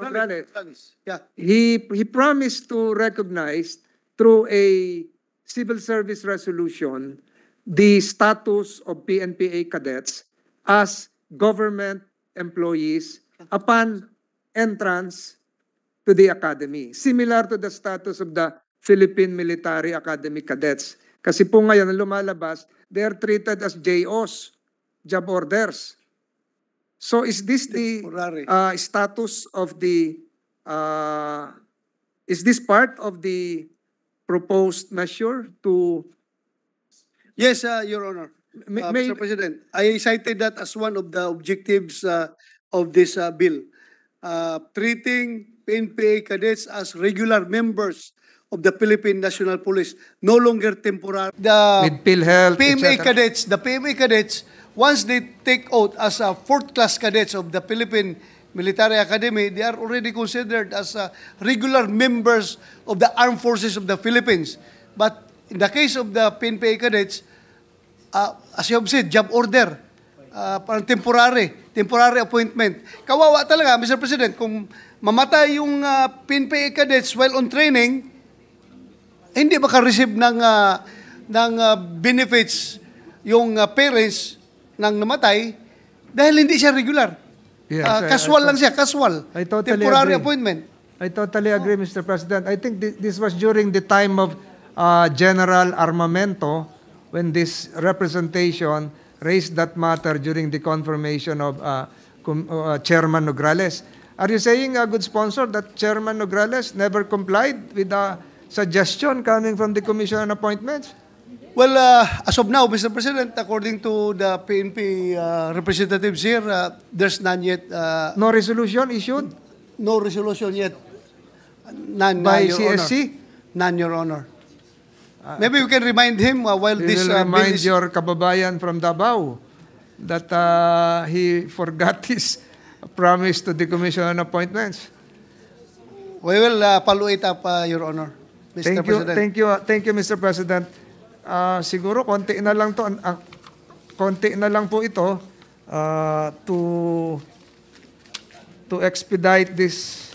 Yeah. He promised to recognize through a civil service resolution the status of PNPA cadets as government employees upon entrance to the academy, similar to the status of the Philippine Military Academy cadets. Kasi po ngayon ang lumalabas, they are treated as JOs, job orders. So is this the Temporary. status of the, is this part of the proposed measure to, Yes, Your Honor. may, Mr. President, I cited that as one of the objectives of this bill. Treating PNPA cadets as regular members of the Philippine National Police, no longer temporary. with PhilHealth, PMA etc.? cadets, the PMA cadets, once they take oath as fourth-class cadets of the Philippine Military Academy, they are already considered as regular members of the armed forces of the Philippines. But in the case of the PNPA cadets, as you have said, job order, parang temporary appointment. Kawawa talaga, Mr. President, kung mamatay yung PNPA cadets while on training, hindi maka-receive ng benefits yung parents ng namatay dahil hindi siya regular. Yes, Casual lang siya, casual. I totally Temporary agree. appointment. I totally agree, Mr. President. I think this was during the time of General Armamento when this representation raised that matter during the confirmation of Chairman Nograles. Are you saying, a good sponsor, that Chairman Nograles never complied with the suggestion coming from the Commission on Appointments? Well, as of now, Mr. President, according to the PNP representatives here, there's none yet. No resolution issued No resolution yet. None, by Your Honor. CSC? None, Your Honor. Maybe we can remind him while You this will bill remind is... your kababayan from Davao that he forgot his promise to the Commission on Appointments. We will follow it up, Your Honor, Mr. President. Thank you, Mr. President. siguro konti na lang to, konti na lang po ito to expedite this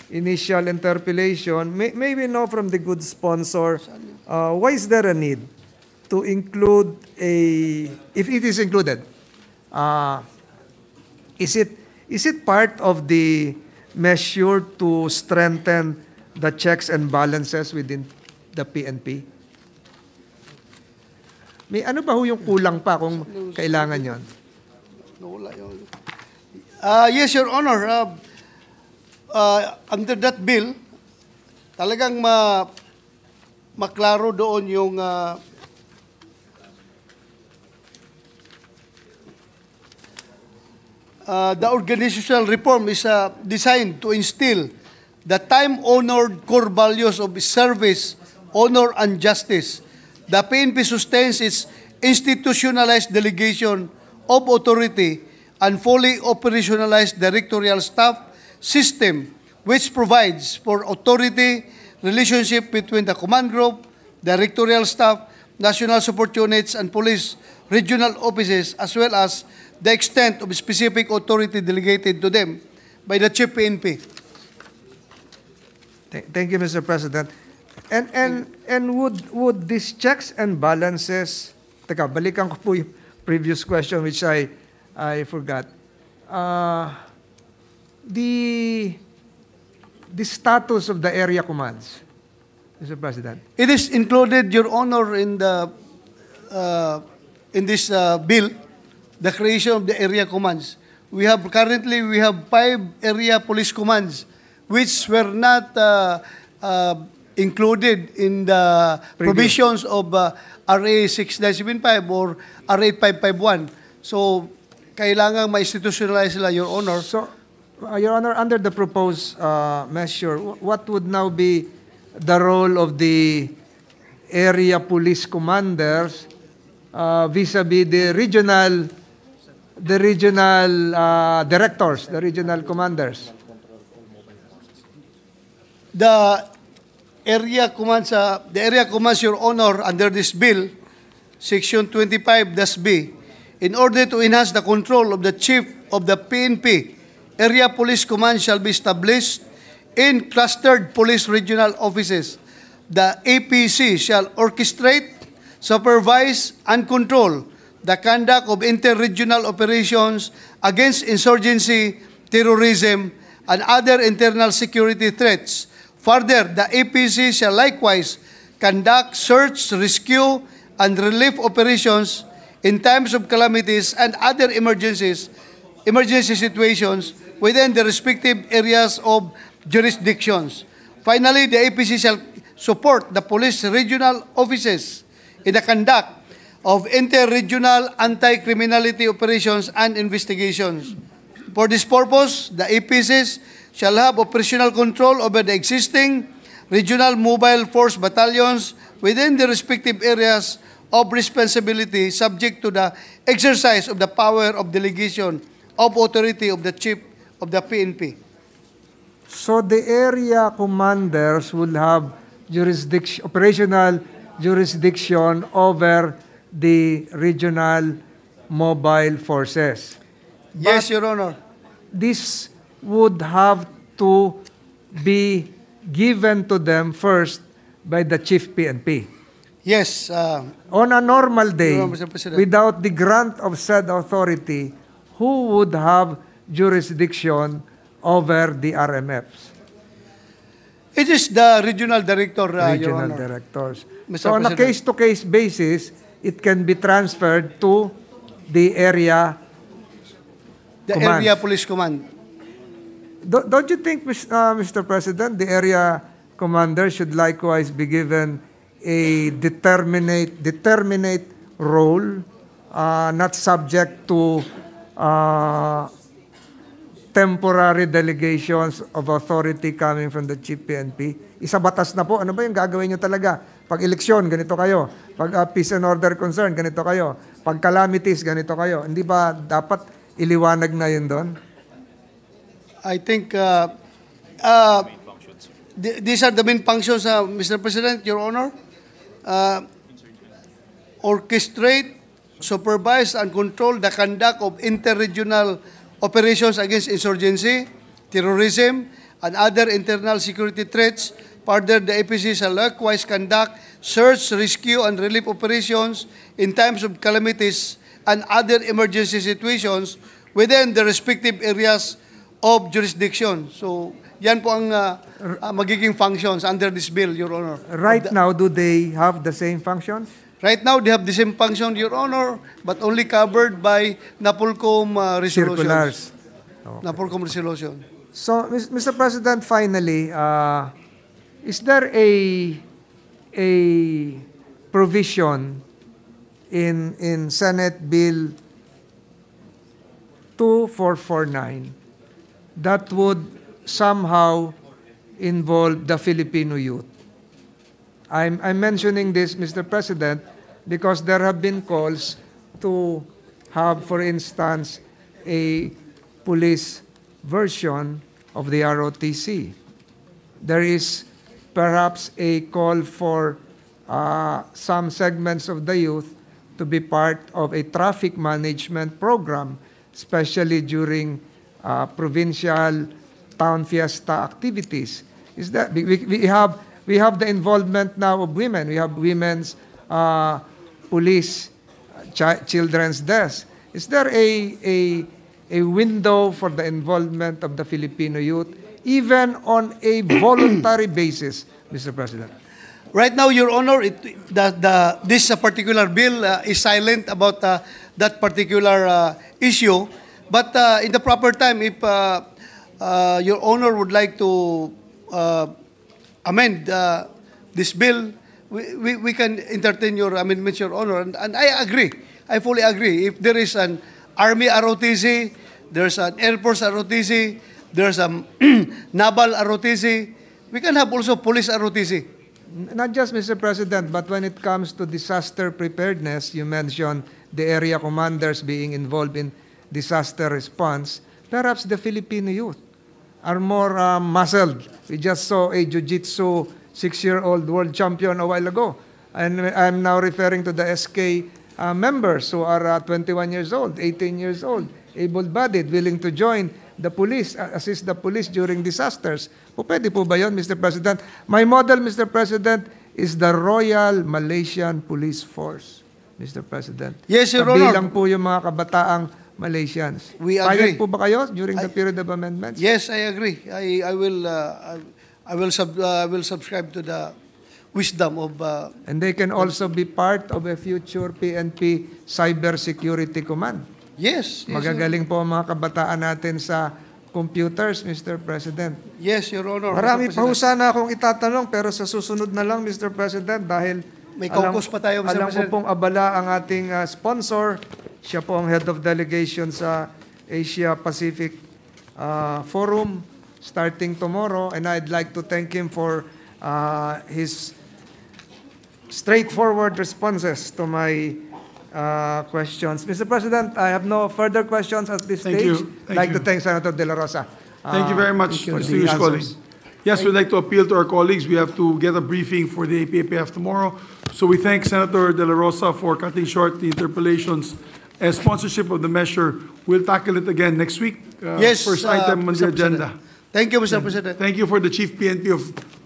initial interpellation. May we know from the good sponsor, why is there a need to include if it is included, is it part of the measure to strengthen the checks and balances within the PNP? May ano ba ho yung kulang pa kung kailangan yon? Yes, Your Honor. Under that bill, talagang maklaro doon yung the organizational reform is designed to instill the time-honored core values of service, honor, and justice. The PNP sustains its institutionalized delegation of authority and fully operationalized directorial staff system, which provides for authority relationship between the command group, directorial staff, national support units, and police regional offices, as well as the extent of specific authority delegated to them by the Chief PNP. Thank you, Mr. President. And would these checks and balances, teka, balikan ko po yung previous question which I forgot. The status of the area commands, Mr. President. It is included, Your Honor, in the in this bill, the creation of the area commands. Currently we have 5 area police commands which were not included in the provisions of RA 6975 or RA 551. So, kailangan ma-institutionalize sila, Your Honor. So, Your Honor, under the proposed measure, what would now be the role of the area police commanders vis-a-vis the regional directors, the regional commanders? The area commands, Your Honor, under this bill, Section 25-B, in order to enhance the control of the Chief of the PNP, Area Police Command shall be established in clustered police regional offices. The APC shall orchestrate, supervise, and control the conduct of inter-regional operations against insurgency, terrorism, and other internal security threats. Further, the APC shall likewise conduct search, rescue, and relief operations in times of calamities and other emergency situations within the respective areas of jurisdictions. Finally, the APC shall support the police regional offices in the conduct of inter-regional anti-criminality operations and investigations. For this purpose, the APCs shall have operational control over the existing regional mobile force battalions within the respective areas of responsibility, subject to the exercise of the power of delegation of authority of the Chief of the PNP. So the area commanders will have operational jurisdiction over the regional mobile forces. Yes, Your Honor. This would have to be given to them first by the Chief PNP. Yes. On a normal day, Your Honor, Mr. President. without the grant of said authority, who would have jurisdiction over the RMFs? It is the regional director, Your Regional Honor. directors. Mr. So on a President. case-to-case basis, it can be transferred to the area The commands. Area Police Command. Don't you think, Mr. President, the area commander should likewise be given a determinate role, not subject to temporary delegations of authority coming from the Chief PNP? Isa batas na po. Ano ba yung gagawin nyo talaga? Pag eleksyon, ganito kayo. Pag peace and order concern, ganito kayo. Pag calamities, ganito kayo. Hindi ba dapat iliwanag na yun doon? I think these are the main functions, Mr. President, Your Honor. orchestrate, supervise, and control the conduct of interregional operations against insurgency, terrorism, and other internal security threats. Further, the APC shall likewise conduct search, rescue, and relief operations in times of calamities and other emergency situations within the respective areas of jurisdiction. So, yan po ang magiging functions under this bill, Your Honor. Right now, do they have the same functions? Right now, they have the same function, Your Honor, but only covered by NAPOLCOM resolutions. Circulars. NAPOLCOM resolution. So, Mr. President, finally, is there a provision in Senate Bill 2449 that would somehow involve the Filipino youth? I'm mentioning this, Mr. President, because there have been calls to have, for instance, a police version of the ROTC. There is perhaps a call for some segments of the youth to be part of a traffic management program, especially during provincial town fiesta activities. Is that we have the involvement now of women. We have women's police children's desk. Is there a window for the involvement of the Filipino youth, even on a voluntary basis, Mr. President? Right now, Your Honor, this particular bill is silent about that particular issue. But in the proper time, if Your Honor would like to amend this bill, we can entertain your amendments, Your Honor. And I agree. I fully agree. If there is an Army ROTC, there's an Air Force ROTC, there's a Naval ROTC, we can have also Police ROTC. Not just, Mr. President, but when it comes to disaster preparedness, you mentioned the area commanders being involved in disaster response. Perhaps the Filipino youth are more muscled. We just saw a jiu-jitsu 6-year-old world champion a while ago. And I'm now referring to the SK members who are 21 years old, 18 years old, able-bodied, willing to join the police, assist the police during disasters. Pwede po ba yun, Mr. President? My model, Mr. President, is the Royal Malaysian Police Force, Mr. President. Yes, Your Honor. Kabilang po yung mga kabataang Malaysians. We agree. Payag po ba kayo during the period of amendments? Yes, I agree. I will subscribe to the wisdom of And they can also be part of a future PNP Cybersecurity Command. yes, Magagaling po ang mga kabataan natin sa computers, Mr. President. yes, Your Honor. Marami Mr. pa ho President. sana akong itatanong pero sa susunod na lang, Mr. President, dahil May caucus pa tayo, Mr. alam ko President. pong abala ang ating sponsor. Siya po ang head of delegation sa Asia Pacific Forum starting tomorrow, and I'd like to thank him for his straightforward responses to my questions. Mr. President, I have no further questions at this Thank stage. you. I'd like to thank Senator De La Rosa. Thank you very much, for the distinguished colleagues. answers. Yes, we'd like to appeal to our colleagues. We have to get a briefing for the APAPF tomorrow. So we thank Senator De La Rosa for cutting short the interpellations and sponsorship of the measure. We'll tackle it again next week. Yes, First item on the Mr. President. agenda. Thank you, Mr. President. Thank you for the Chief PNP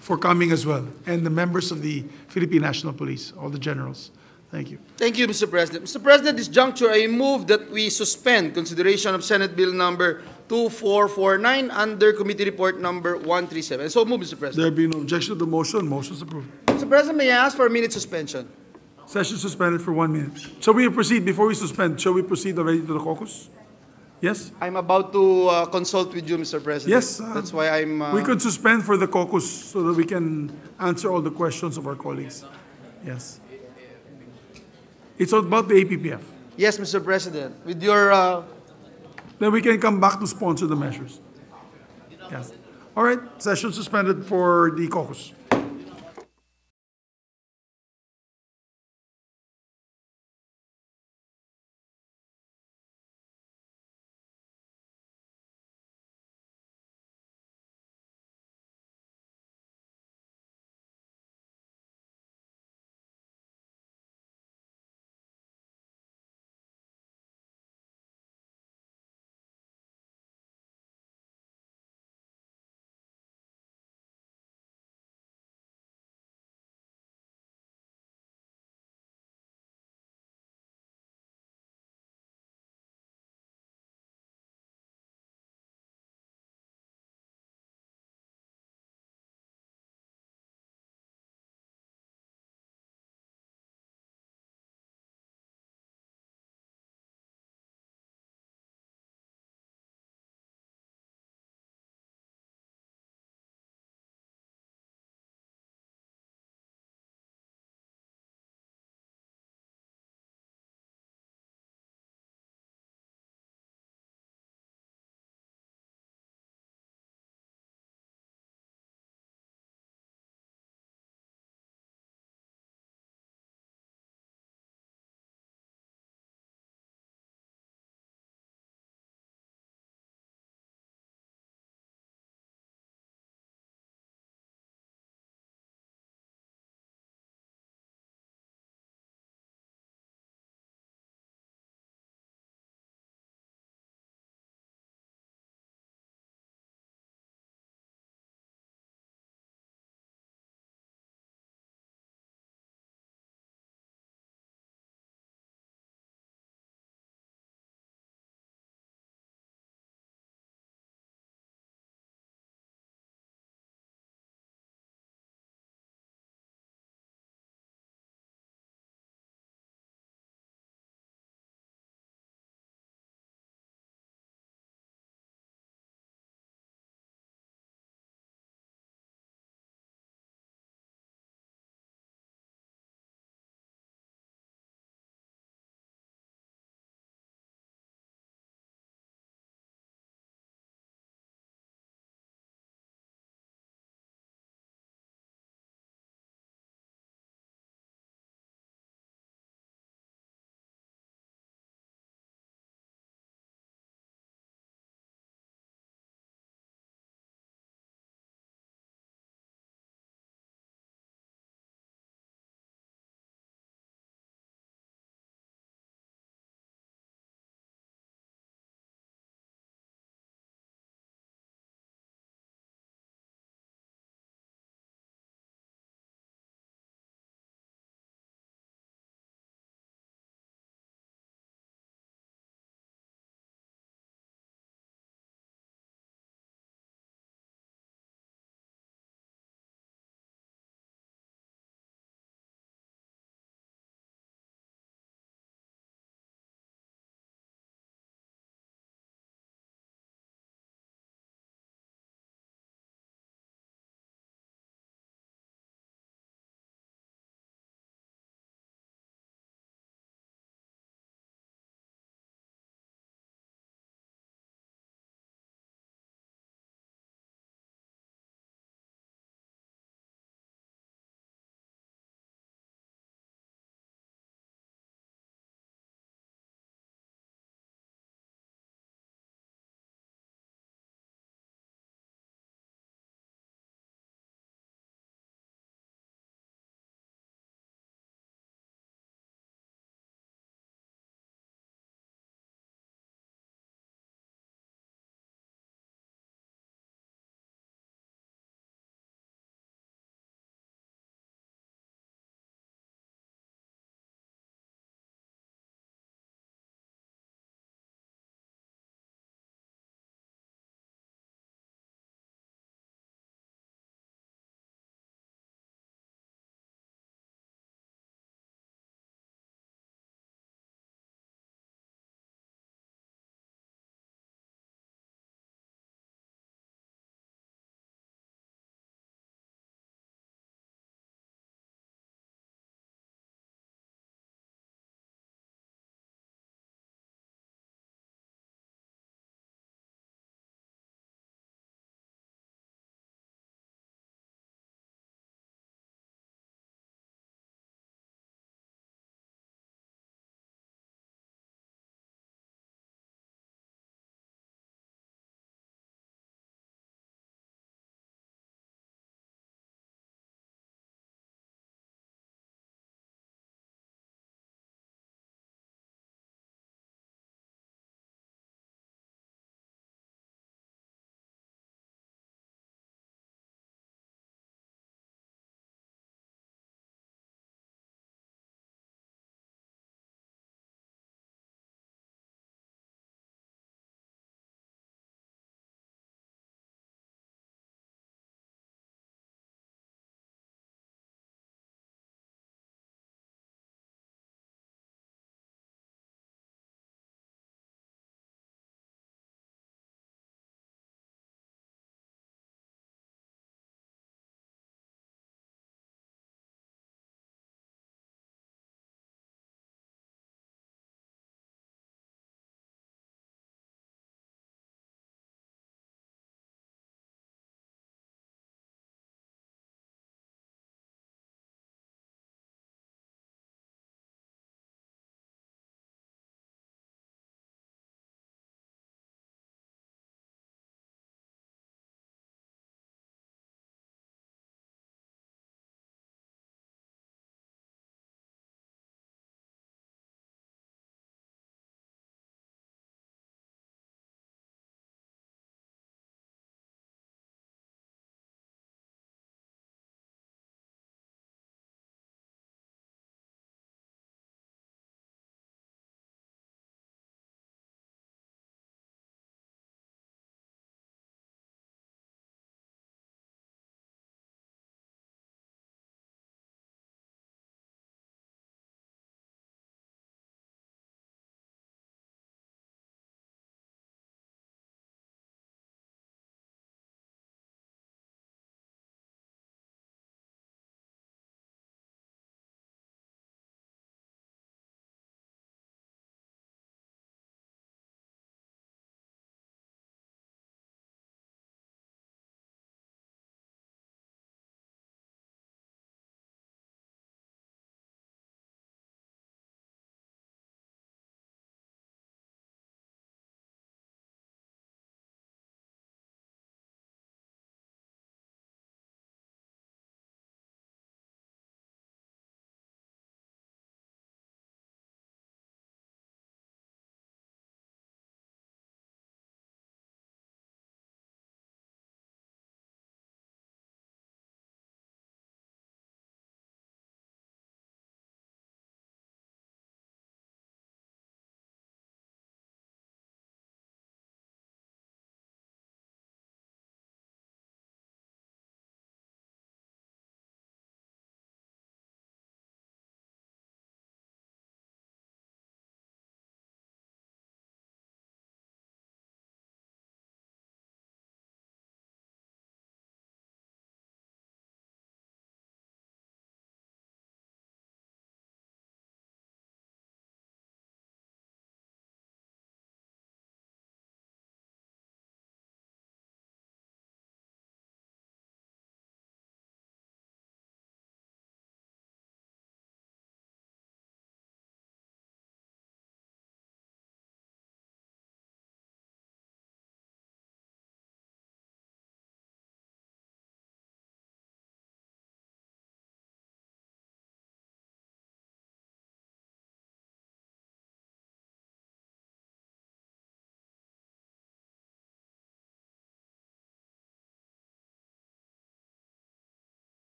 for coming as well, and the members of the Philippine National Police, all the generals. Thank you. Thank you, Mr. President. Mr. President, this juncture, I move that we suspend consideration of Senate Bill number 2449 under Committee Report number 137. So move, Mr. President. There being no objection to the motion, motion is approved. Mr. President, may I ask for a minute suspension? Session suspended for 1 minute. Shall we proceed, before we suspend, shall we proceed already to the caucus? Yes? I'm about to consult with you, Mr. President. Yes. That's why I'm... We could suspend for the caucus so that we can answer all the questions of our colleagues. Yes. It's about the APPF. Yes, Mr. President. With your... Then we can come back to sponsor the measures. Yes. All right, session suspended for the caucus.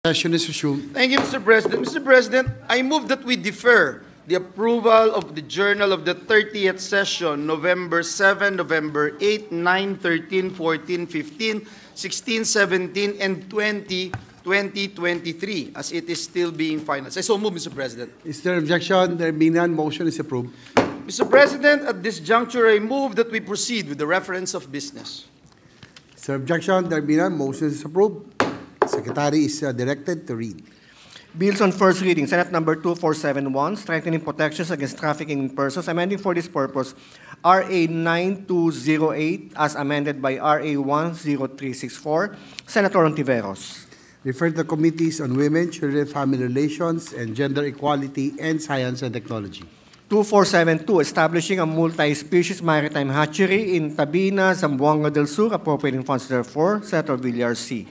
Session is resumed. Thank you, Mr. President. Mr. President, I move that we defer the approval of the Journal of the 30th Session, November 7, November 8, 9, 13, 14, 15, 16, 17, and 20, 2023, as it is still being finalized. I so move, Mr. President. Is there objection? There being none, motion is approved. Mr. President, at this juncture, I move that we proceed with the reference of business. Is there objection? There being none, motion is approved. Secretary is directed to read. Bills on first reading, Senate number 2471, strengthening protections against trafficking in persons, amending for this purpose RA 9208 as amended by RA 10364. Senator Ontiveros. Refer to committees on women, children, family relations, and gender equality, and science and technology. 2472, establishing a multi-species maritime hatchery in Tabina, Zamboanga del Sur, appropriating funds therefore. Senator Villar C.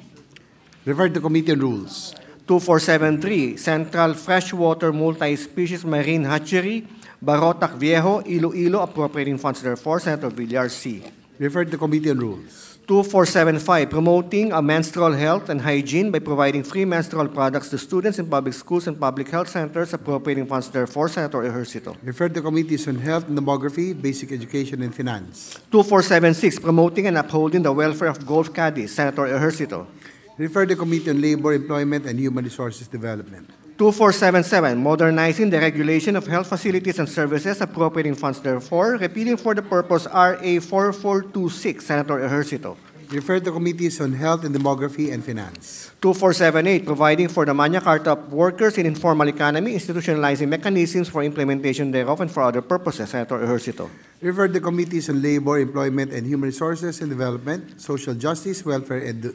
Refer to committee on rules. 2473, Central Freshwater Multi-Species Marine Hatchery, Barotac Viejo, Iloilo, appropriating funds therefore. Senator Villar C. Refer to committee on rules. 2475, promoting a menstrual health and hygiene by providing free menstrual products to students in public schools and public health centers, appropriating funds therefore. Senator Ejercito. Refer to committees on health and demography, basic education, and finance. 2476, promoting and upholding the welfare of golf caddies, Senator Ejercito. Refer to committee on labor, employment, and human resources development. 2477, modernizing the regulation of health facilities and services, appropriating funds therefore, repealing for the purpose RA 4426, Senator Ejercito. Refer to committees on health and demography and finance. 2478, providing for the Magna Carta of workers in informal economy, institutionalizing mechanisms for implementation thereof and for other purposes, Senator Ejercito. Refer to committees on labor, employment, and human resources and development, social justice, welfare, and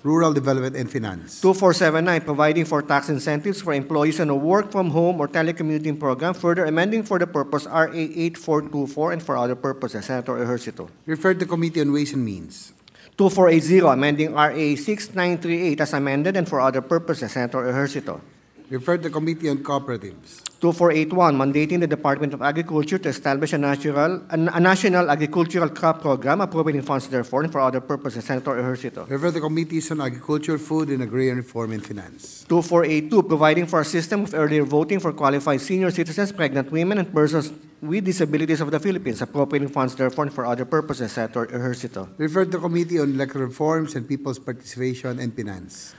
rural development and finance. 2479, providing for tax incentives for employees on a work from home or telecommuting program, further amending for the purpose RA 8424 and for other purposes, Senator Ejercito. Refer to committee on ways and means. 2480, amending RA 6938 as amended and for other purposes, Senator Ejercito. Refer to committee on cooperatives. 2481, mandating the Department of Agriculture to establish a national agricultural crop program, appropriating funds therefore and for other purposes, Senator Ejercito. Refer to committees on agriculture, food, and agrarian reform and finance. 2482, providing for a system of earlier voting for qualified senior citizens, pregnant women, and persons with disabilities of the Philippines, appropriating funds therefore and for other purposes, Senator Ejercito. Refer to committee on electoral reforms and people's participation and finance.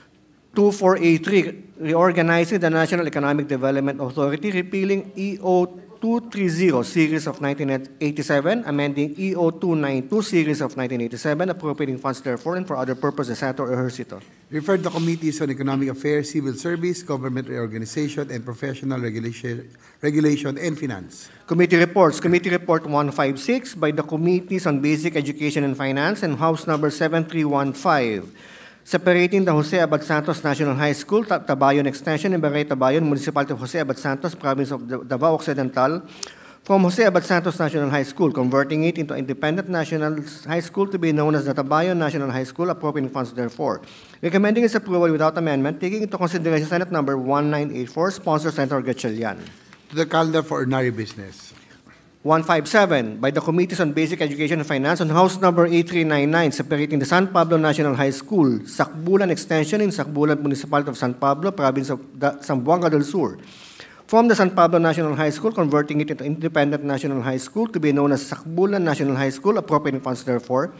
2483, reorganizing the National Economic Development Authority, repealing EO 230 series of 1987, amending EO 292 series of 1987, appropriating funds therefore and for other purposes, Senator Ejercito. Refer to committees on economic affairs, civil service, government reorganization, and professional regulation and finance. Committee reports. Committee Report 156 by the Committees on Basic Education and Finance and House Number 7315. Separating the Jose Abad Santos National High School, Tabayon Extension, and Barangay Tabayon, Municipality of Jose Abad Santos, Province of Davao Occidental, from Jose Abad Santos National High School, converting it into independent national high school to be known as the Tabayon National High School, appropriating funds therefore. Recommending its approval without amendment, taking into consideration Senate Number 1984, sponsor Senator Gatchalian. To the calendar for ordinary business. 157 by the Committees on Basic Education and Finance on House Number 8399, separating the San Pablo National High School, Sacbulan Extension in Sacbulan Municipality of San Pablo, Province of Zamboanga del Sur, from the San Pablo National High School, converting it into independent national high school to be known as Sacbulan National High School, appropriating funds therefore.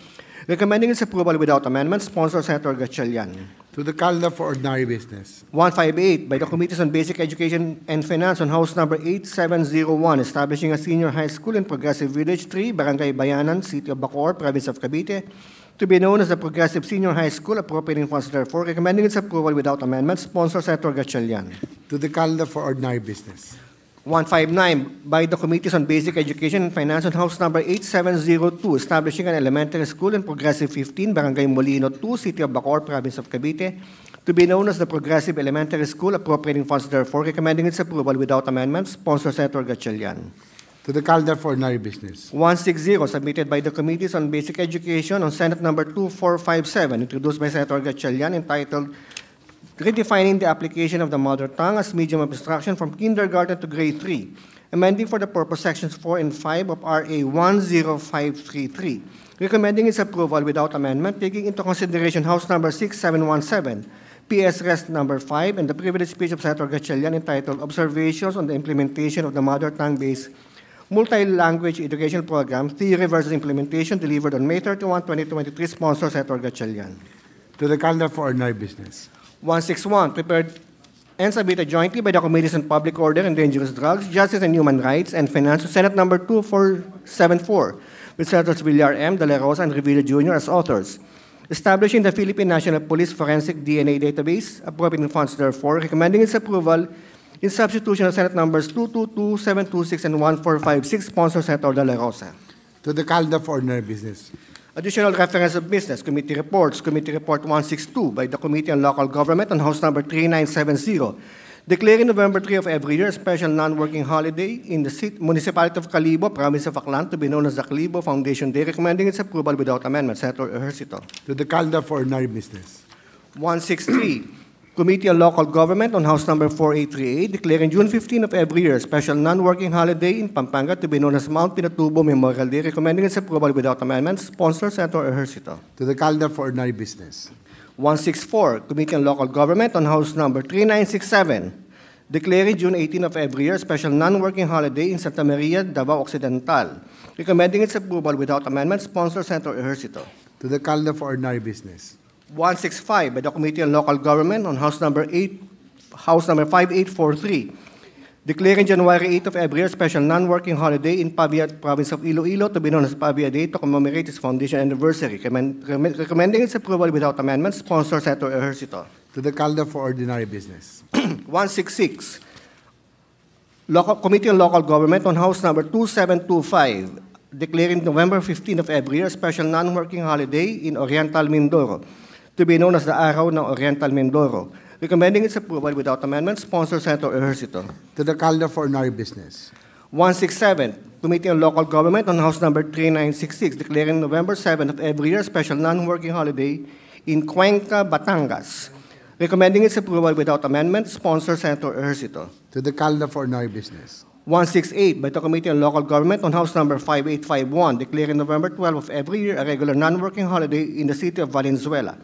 Recommending its approval without amendment, sponsor Senator Gatchalian. To the calendar for ordinary business. 158 by the Committees on Basic Education and Finance on House Number 8701, establishing a senior high school in Progressive Village 3, Barangay Bayanan, City of Bacoor, Province of Cavite, to be known as the Progressive Senior High School, appropriating funds therefore. Recommending its approval without amendment, sponsor Senator Gatchalian. To the calendar for ordinary business. 159 by the Committees on Basic Education and Finance on House Number 8702, establishing an elementary school in Progressive 15, Barangay Molino 2, City of Bacoor, Province of Cavite, to be known as the Progressive Elementary School, appropriating funds therefore. Recommending its approval without amendment, sponsor Senator Gatchalian. To the calendar for ordinary business. 160, submitted by the Committees on Basic Education on Senate Number 2457, introduced by Senator Gatchalian, entitled Redefining the Application of the Mother Tongue as Medium of Instruction from Kindergarten to Grade 3, amending for the purpose Sections 4 and 5 of RA 10533, recommending its approval without amendment, taking into consideration House Number 6717, PS Res number 5, and the privileged speech of Senator Gatchalian entitled Observations on the Implementation of the Mother Tongue-Based Multi-Language Education Program, Theory versus Implementation, delivered on May 31, 2023, sponsor Senator Gatchalian. To the calendar for ordinary business. 161, prepared and submitted jointly by the Committees on Public Order and Dangerous Drugs, Justice and Human Rights, and Finance to Senate number 2474, with Senators Villar M., De La Rosa, and Revilla Jr. as authors. Establishing the Philippine National Police Forensic DNA Database, appropriating funds therefore, recommending its approval in substitution of Senate numbers 222, 726, and 1456, sponsor Senator De La Rosa. To the calendar for ordinary business. Additional reference of business, committee reports, Committee Report 162 by the Committee on Local Government on House number 3970, declaring November 3 of every year a special non-working holiday in the municipality of Calibo, province of Aklan, to be known as the Calibo Foundation Day, recommending its approval without amendment. Senator Ejercito. To the calendar for ordinary business. 163, Committee on Local Government on House number 4838, declaring June 15 of every year a special non-working holiday in Pampanga to be known as Mount Pinatubo Memorial Day, recommending its approval without amendment. Sponsor, Senator Ejercito. To the calendar for ordinary business. 164, Committee on Local Government on House number 3967, declaring June 18 of every year a special non-working holiday in Santa Maria, Davao Occidental, recommending its approval without amendment. Sponsor, Senator Ejercito. To the calendar for ordinary business. 165 by the Committee on Local Government on House number 5843, declaring January 8 of every year special non-working holiday in Pavia, province of Iloilo, to be known as Pavia Day, to commemorate its foundation anniversary, recommending its approval without amendment. Sponsor, Senator Ejercito. To the calendar for ordinary business. 166, Committee on Local Government on House number 2725, declaring November 15 of every year special non-working holiday in Oriental Mindoro, to be known as the Araw ng Oriental Mindoro, recommending its approval without amendment. Sponsor, Senator Ejercito. To the calendar for ordinary business. 167, Committee on Local Government on House number 3966, declaring November 7 of every year special non-working holiday in Cuenca, Batangas, recommending its approval without amendment. Sponsor, Senator Ejercito. To the calendar for ordinary business. 168 by the Committee on Local Government on House number 5851, declaring November 12 of every year a regular non-working holiday in the city of Valenzuela,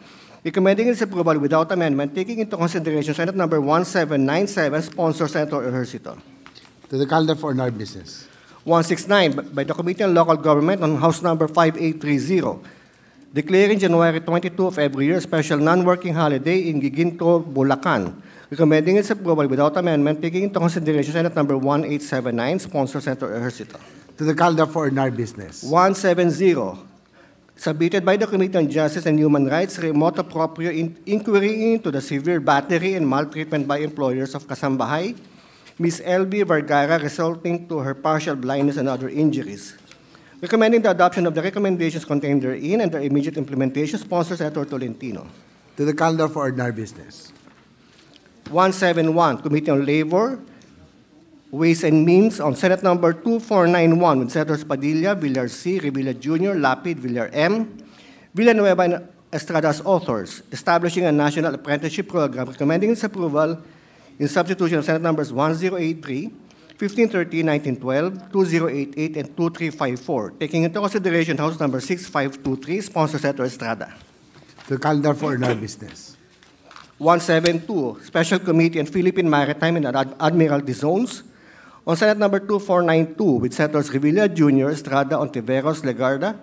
recommending its approval without amendment, taking into consideration Senate number 1797, sponsor Senator Ejercito. To the calendar for ordinary business. 169 by the Committee on Local Government on House number 5830, declaring January 22 of every year a special non-working holiday in Giginto, Bulacan, recommending its approval without amendment, taking into consideration Senate number 1879, sponsor Senator Ejercito. To the calendar for ordinary business. 170, submitted by the Committee on Justice and Human Rights, remote appropriate inquiry into the severe battery and maltreatment by employers of Kasambahay, Ms. L.B. Vergara, resulting to her partial blindness and other injuries, recommending the adoption of the recommendations contained therein and their immediate implementation. Sponsor Senator Tolentino. To the calendar for ordinary business. 171, Committee on Labor, Ways and Means on Senate number 2491 with Senators Padilla, Villar C., Revilla Jr., Lapid, Villar M., Villanueva, and Estrada as authors, establishing a national apprenticeship program, recommending its approval in substitution of Senate numbers 1083, 1513, 1912, 2088, and 2354, taking into consideration House number 6523, sponsor Senator Estrada. To the calendar for ordinary business. 172, Special Committee on Philippine Maritime and Admiralty Zones on Senate number 2492 with Senators Revilla Jr., Estrada, Ontiveros, Legarda,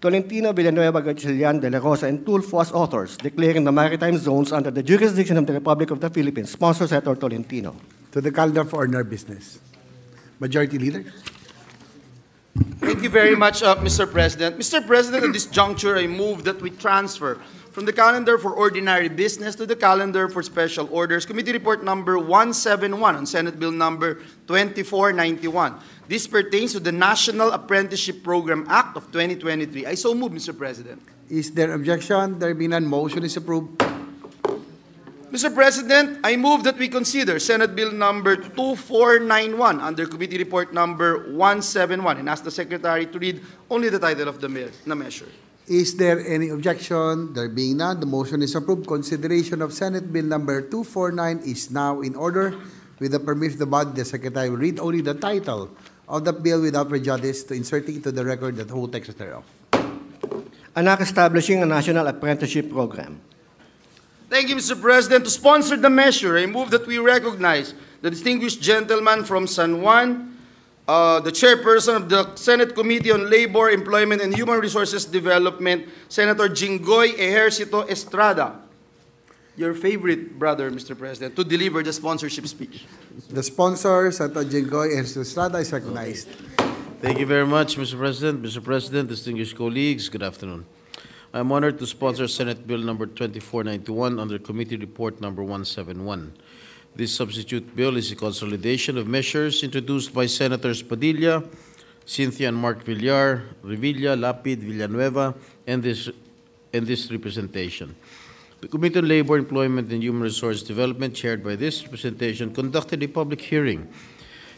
Tolentino, Villanueva, Gatchalian, De La Rosa, and Tulfo as authors, declaring the maritime zones under the jurisdiction of the Republic of the Philippines. Sponsor Senator Tolentino. To the calendar for ordinary business. Majority Leader. Thank you very much, Mr. President. Mr. President, at this juncture, I move that we transfer from the calendar for ordinary business to the calendar for special orders, Committee Report number 171 on Senate Bill number 2491. This pertains to the National Apprenticeship Program Act of 2023. I so move, Mr. President. Is there objection? There being none, motion is approved. Mr. President, I move that we consider Senate Bill number 2491 under Committee Report number 171 and ask the Secretary to read only the title of the measure. Is there any objection? There being none, the motion is approved. Consideration of Senate Bill number 249 is now in order. With the permission of the body, the Secretary will read only the title of the bill without prejudice to inserting into the record the whole text thereof. An act establishing a national apprenticeship program. Thank you, Mr. President. To sponsor the measure, I move that we recognize the distinguished gentleman from San Juan, the chairperson of the Senate Committee on Labor, Employment, and Human Resources Development, Senator Jinggoy Ejercito Estrada. Your favorite brother, Mr. President, to deliver the sponsorship speech. The sponsor, Senator Jinggoy Estrada, is recognized. Thank you very much, Mr. President. Mr. President, distinguished colleagues, good afternoon. I'm honored to sponsor Senate Bill number 2491 under Committee Report number 171. This substitute bill is a consolidation of measures introduced by Senators Padilla, Cynthia and Mark Villar, Revilla, Lapid, Villanueva, and this representation. The Committee on Labor, Employment, and Human Resource Development, chaired by this representation, conducted a public hearing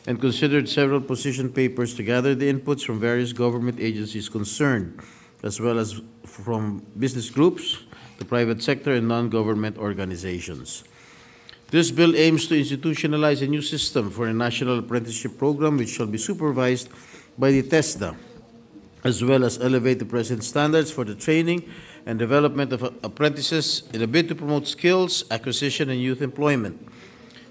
and considered several position papers to gather the inputs from various government agencies concerned, as well as from business groups, the private sector, and non-government organizations. This bill aims to institutionalize a new system for a national apprenticeship program which shall be supervised by the TESDA, as well as elevate the present standards for the training and development of apprentices in a bid to promote skills, acquisition, and youth employment.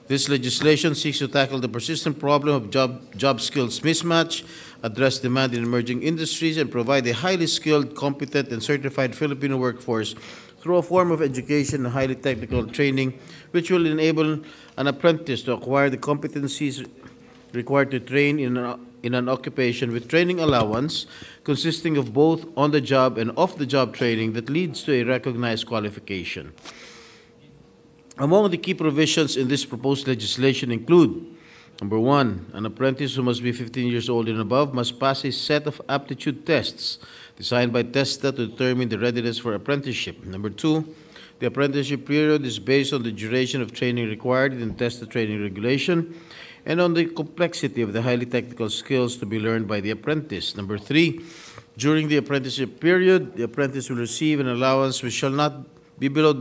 This legislation seeks to tackle the persistent problem of job skills mismatch, address demand in emerging industries, and provide a highly skilled, competent, and certified Filipino workforce through a form of education and highly technical training which will enable an apprentice to acquire the competencies required to train in an occupation with training allowance consisting of both on-the-job and off-the-job training that leads to a recognized qualification. Among the key provisions in this proposed legislation include: number one, an apprentice who must be 15 years old and above must pass a set of aptitude tests designed by TESDA to determine the readiness for apprenticeship. Number two, the apprenticeship period is based on the duration of training required in TESDA training regulation and on the complexity of the highly technical skills to be learned by the apprentice. Number three, during the apprenticeship period, the apprentice will receive an allowance which shall not be below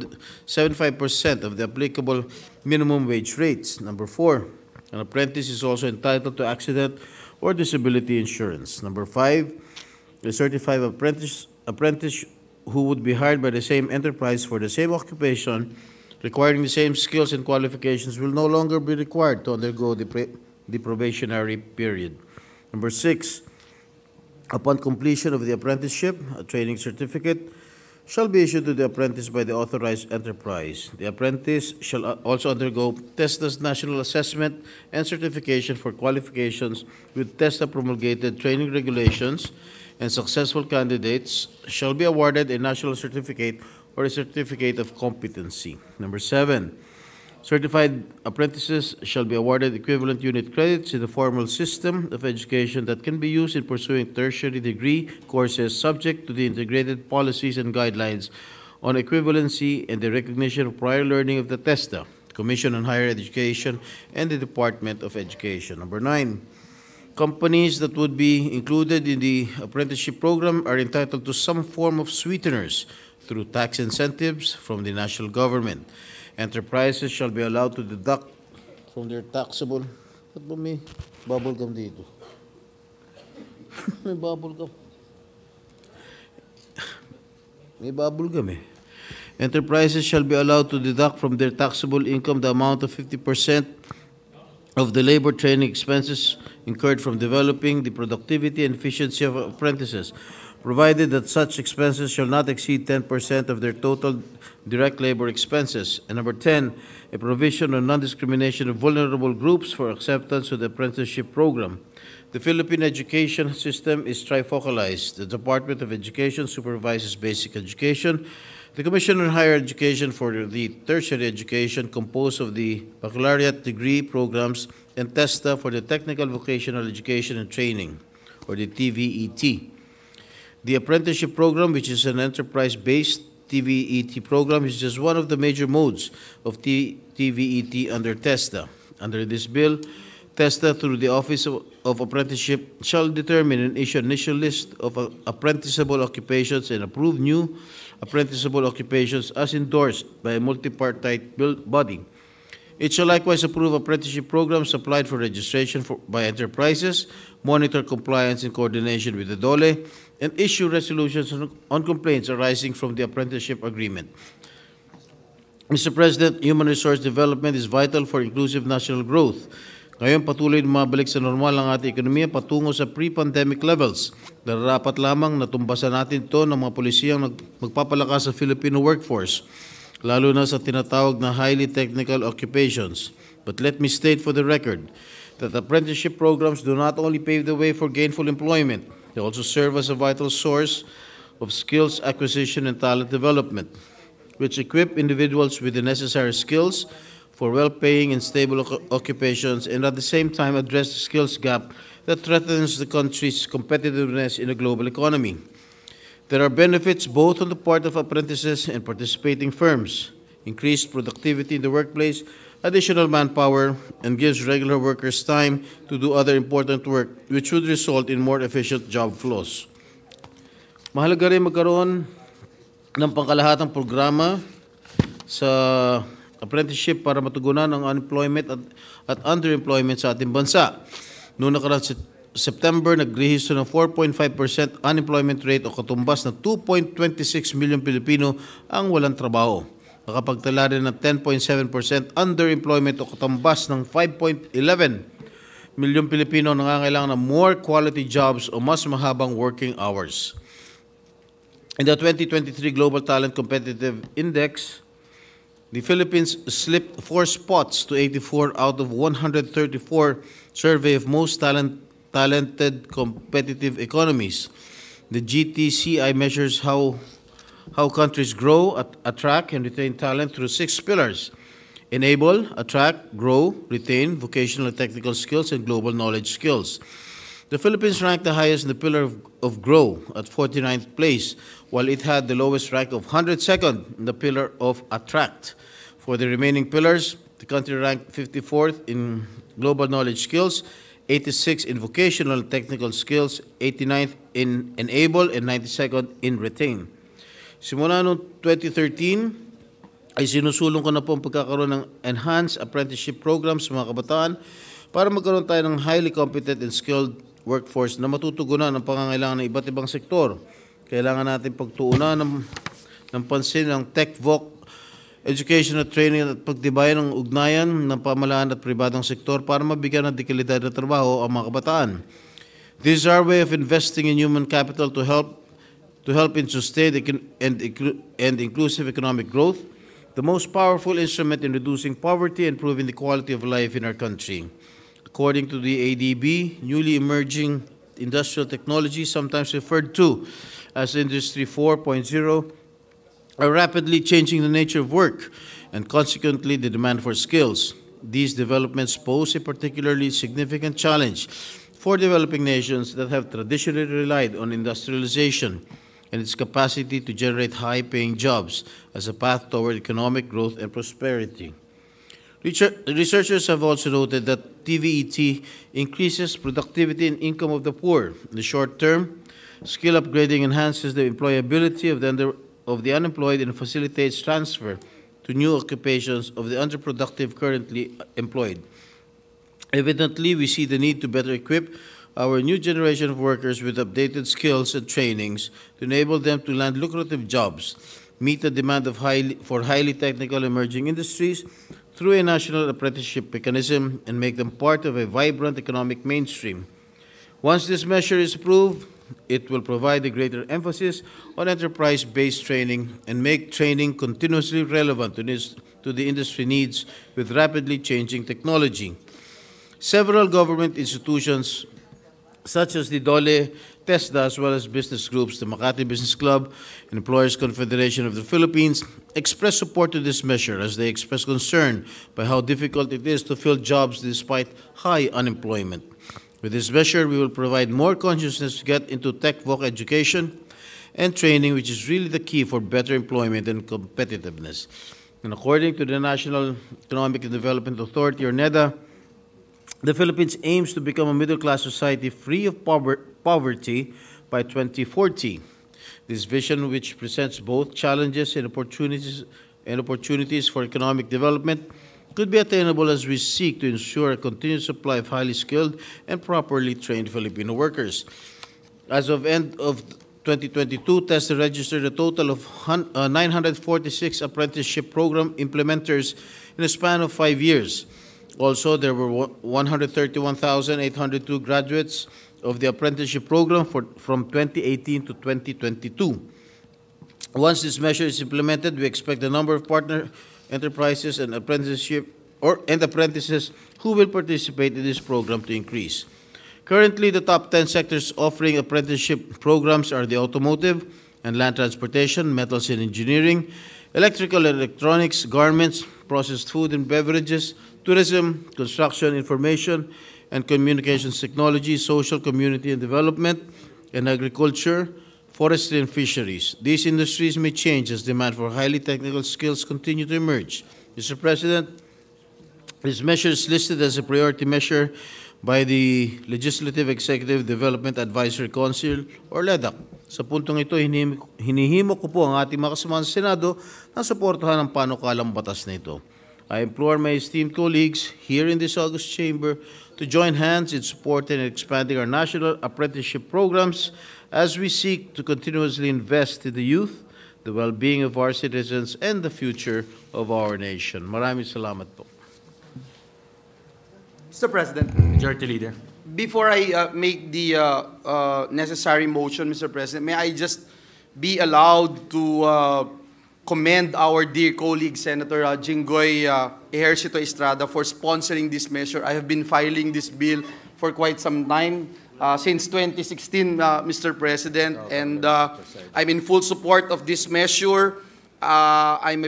75% of the applicable minimum wage rates. Number four, an apprentice is also entitled to accident or disability insurance. Number five, a certified apprentice who would be hired by the same enterprise for the same occupation requiring the same skills and qualifications will no longer be required to undergo the probationary period. Number six, upon completion of the apprenticeship, a training certificate shall be issued to the apprentice by the authorized enterprise. The apprentice shall also undergo TESDA's national assessment and certification for qualifications with TESDA promulgated training regulations, and successful candidates shall be awarded a national certificate or a certificate of competency. Number seven, certified apprentices shall be awarded equivalent unit credits in the formal system of education that can be used in pursuing tertiary degree courses subject to the integrated policies and guidelines on equivalency and the recognition of prior learning of the TESDA, Commission on Higher Education, and the Department of Education. Number nine, companies that would be included in the apprenticeship program are entitled to some form of sweeteners through tax incentives from the national government. Enterprises shall be allowed to deduct from their taxable... Ba't ba may bubble gum dito? May bubble gum. May bubble gum eh. Enterprises shall be allowed to deduct from their taxable income the amount of 50% of the labor training expenses incurred from developing the productivity and efficiency of apprentices, provided that such expenses shall not exceed 10% of their total direct labor expenses. And number 10, a provision on non-discrimination of vulnerable groups for acceptance of the apprenticeship program. The Philippine education system is trifocalized. The Department of Education supervises basic education. The Commission on Higher Education for the tertiary education, composed of the baccalaureate degree programs, and TESDA for the technical vocational education and training, or the TVET. The apprenticeship program, which is an enterprise-based TVET program, is just one of the major modes of TVET under TESDA. Under this bill, TESDA, through the Office of Apprenticeship, shall determine and issue an initial list of apprenticeable occupations and approve new apprenticeable occupations as endorsed by a multipartite body. It shall likewise approve apprenticeship programs applied for registration by enterprises, monitor compliance in coordination with the DOLE, and issue resolutions on complaints arising from the apprenticeship agreement. Mr. President, human resource development is vital for inclusive national growth. Ngayon, patuloy na mabalik sa normal ang ating ekonomiya patungo sa pre-pandemic levels. Nararapat lamang na tumbasan natin ito ng mga pulisiyang magpapalakas sa Filipino workforce, lalo na sa tinatawag na highly technical occupations. But let me state for the record that apprenticeship programs do not only pave the way for gainful employment, they also serve as a vital source of skills acquisition and talent development, which equip individuals with the necessary skills for well-paying and stable occupations, and at the same time address the skills gap that threatens the country's competitiveness in a global economy. There are benefits both on the part of apprentices and participating firms: increased productivity in the workplace, additional manpower, and gives regular workers time to do other important work, which would result in more efficient job flows. Mahalaga rin magkaroon ng pangkalahatang programa sa apprenticeship para matugunan ang unemployment at underemployment sa ating bansa. Noong nakarang September, nagrehistro ng 4.5% unemployment rate o katumbas na 2.26 million Pilipino ang walang trabaho. Nakapagtala rin ng 10.7% underemployment o katumbas ng 5.11 million Pilipino nangangailangan ng more quality jobs o mas mahabang working hours. In the 2023 Global Talent Competitive Index, the Philippines slipped 4 spots to 84 out of 134 survey of most talented competitive economies. The GTCI measures how countries grow, attract, and retain talent through 6 pillars: enable, attract, grow, retain, vocational and technical skills, and global knowledge skills. The Philippines ranked the highest in the pillar of grow at 49th place, while it had the lowest rank of 102nd in the pillar of attract. For the remaining pillars, the country ranked 54th in global knowledge skills, 86th in vocational and technical skills, 89th in enable, and 92nd in retain. Simula noong 2013, ay sinusulong ko na po ang pagkakaroon ng enhanced apprenticeship programs sa mga kabataan para magkaroon tayo ng highly competent and skilled workforce na matutugunan ang pangangailangan ng iba't ibang sektor. Kailangan natin pagtuunan ng pansin ng tech-voc education at training at pagtibayan ng ugnayan ng pamahalaan at pribadong sektor para mabigyan ng dekalidad na trabaho ang mga kabataan. This is our way of investing in human capital to help in sustained and inclusive economic growth, the most powerful instrument in reducing poverty and improving the quality of life in our country. According to the ADB, newly emerging industrial technology, sometimes referred to as Industry 4.0, are rapidly changing the nature of work and consequently the demand for skills. These developments pose a particularly significant challenge for developing nations that have traditionally relied on industrialization and its capacity to generate high-paying jobs as a path toward economic growth and prosperity. Researchers have also noted that TVET increases productivity and income of the poor. In the short term, skill upgrading enhances the employability of the unemployed and facilitates transfer to new occupations of the underproductive currently employed. Evidently, we see the need to better equip our new generation of workers with updated skills and trainings to enable them to land lucrative jobs, meet the demand for highly technical emerging industries through a national apprenticeship mechanism, and make them part of a vibrant economic mainstream. Once this measure is approved, it will provide a greater emphasis on enterprise-based training and make training continuously relevant to the industry needs with rapidly changing technology. Several government institutions, such as the DOLE, TESDA, as well as business groups, the Makati Business Club, and Employers Confederation of the Philippines, express support to this measure as they express concern by how difficult it is to fill jobs despite high unemployment. With this measure, we will provide more consciousness to get into tech-voc education and training, which is really the key for better employment and competitiveness. And according to the National Economic and Development Authority, or NEDA, the Philippines aims to become a middle-class society free of poverty by 2040. This vision, which presents both challenges and opportunities for economic development, could be attainable as we seek to ensure a continued supply of highly skilled and properly trained Filipino workers. As of end of 2022, TESDA registered a total of 946 apprenticeship program implementers in a span of 5 years. Also, there were 131,802 graduates of the apprenticeship program from 2018 to 2022. Once this measure is implemented, we expect the number of partner enterprises and apprentices who will participate in this program to increase. Currently, the top 10 sectors offering apprenticeship programs are the automotive and land transportation, metals and engineering, electrical and electronics, garments, processed food and beverages, tourism, construction, information and communications technology, social, community and development, and agriculture, forestry and fisheries. These industries may change as demand for highly technical skills continue to emerge. Mr. President, this measure is listed as a priority measure by the Legislative Executive Development Advisory Council or LEDAC. Sa puntong ito, hinihimo ko po ang ating mga kasamahan sa Senado na suportahan ang panukalang batas na ito. I implore my esteemed colleagues here in this august chamber to join hands in supporting and expanding our national apprenticeship programs as we seek to continuously invest in the youth, the well-being of our citizens, and the future of our nation. Maraming salamat po. Mr. President, Majority Leader. before I make the necessary motion, Mr. President, may I just be allowed to commend our dear colleague, Senator Jinggoy Ejercito Estrada, for sponsoring this measure. I have been filing this bill for quite some time, since 2016, Mr. President, and I'm in full support of this measure. I'm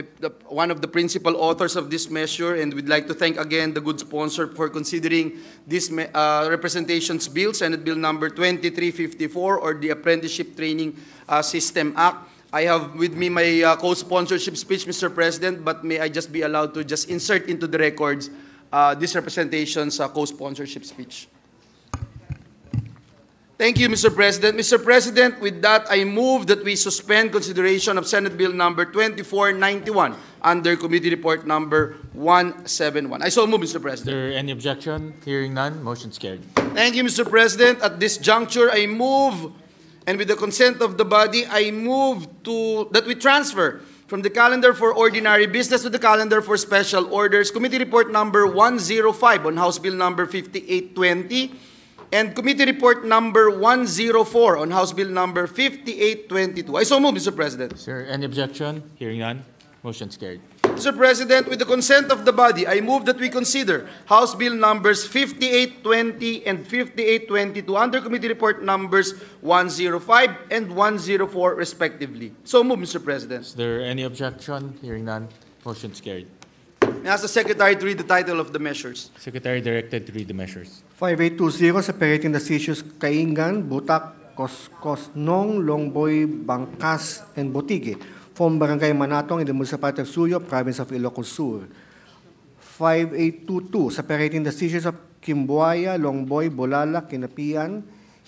one of the principal authors of this measure, and we'd like to thank again the good sponsor for considering this representations bill, Senate Bill number 2354, or the Apprenticeship Training System Act. I have with me my co-sponsorship speech, Mr. President, but may I just be allowed to just insert into the records this representation's co-sponsorship speech. Thank you, Mr. President. Mr. President, with that, I move that we suspend consideration of Senate Bill number 2491 under Committee Report number 171. I so move, Mr. Is President. there any objection? Hearing none, motion's carried. Thank you, Mr. President. At this juncture, I move, and with the consent of the body, I move that we transfer from the calendar for ordinary business to the calendar for special orders, Committee Report number 105 on House Bill number 5820, and Committee Report number 104 on House Bill number 5822. I so move, Mr. President. Is there any objection? Hearing none, motion's carried. Mr. President, with the consent of the body, I move that we consider House Bill numbers 5820 and 5822 under Committee Report numbers 105 and 104 respectively. So move, Mr. President. Is there any objection? Hearing none, motion's carried. May I ask the Secretary to read the title of the measures. Secretary directed to read the measures. 5820, separating the issues Kaingan, Butak, Kosnong, Longboy, Bangkas, and Botigue from Barangay Manatong in the Municipality of Suyo, Province of Ilocos Sur. 5822, separating the issues of Kimbuaya, Longboy, Bolala, Kinapian,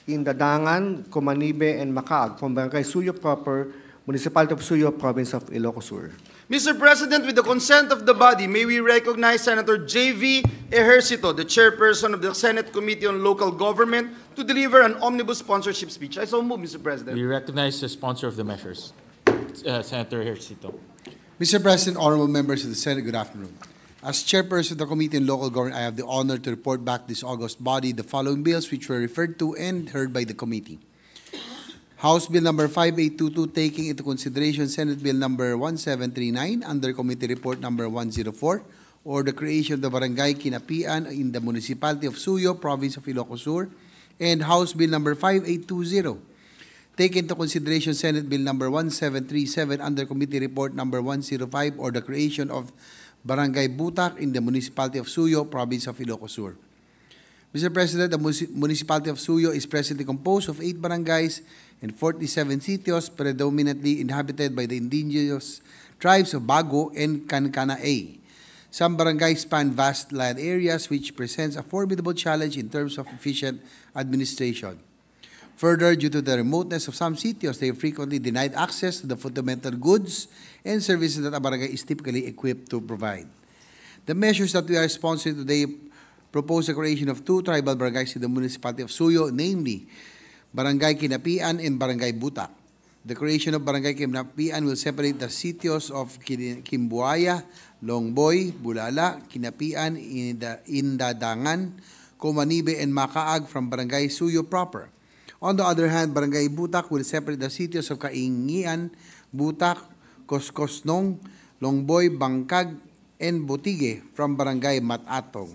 Indadangan, Comanibe, and Macaag from Barangay Suyo proper, Municipality of Suyo, Province of Ilocos Sur. Mr. President, with the consent of the body, may we recognize Senator J.V. Ejercito, the chairperson of the Senate Committee on Local Government, to deliver an omnibus sponsorship speech. I so move, Mr. President. We recognize the sponsor of the measures, Senator Ejercito. Mr. President, honorable members of the Senate, good afternoon. As chairperson of the Committee on Local Government, I have the honor to report back this august body the following bills which were referred to and heard by the committee. House Bill number 5822, taking into consideration Senate Bill number 1739 under Committee Report number 104, or the creation of the Barangay Kinapian in the Municipality of Suyo, Province of Ilocos Sur, and House Bill number 5820, take into consideration Senate Bill number 1737 under Committee Report number 105, or the creation of Barangay Butak in the Municipality of Suyo, Province of Ilocos Sur. Mr. President, the Municipality of Suyo is presently composed of 8 barangays and 47 sitios predominantly inhabited by the indigenous tribes of Bago and Kankana A. Some barangays span vast land areas which presents a formidable challenge in terms of efficient administration. Further, due to the remoteness of some sitios, they are frequently denied access to the fundamental goods and services that a barangay is typically equipped to provide. The measures that we are sponsoring today propose the creation of 2 tribal barangays in the Municipality of Suyo, namely Barangay Kinapian and Barangay Butak. The creation of Barangay Kinapian will separate the sitios of Kimbuaya, Longboy, Bulala, Kinapian, Indadangan, Comanibe, and Makaag from Barangay Suyo proper. On the other hand, Barangay Butak will separate the sitios of Kaingian, Butak, Koskosnong, Longboy, Bangkag, and Butige from Barangay Matatong.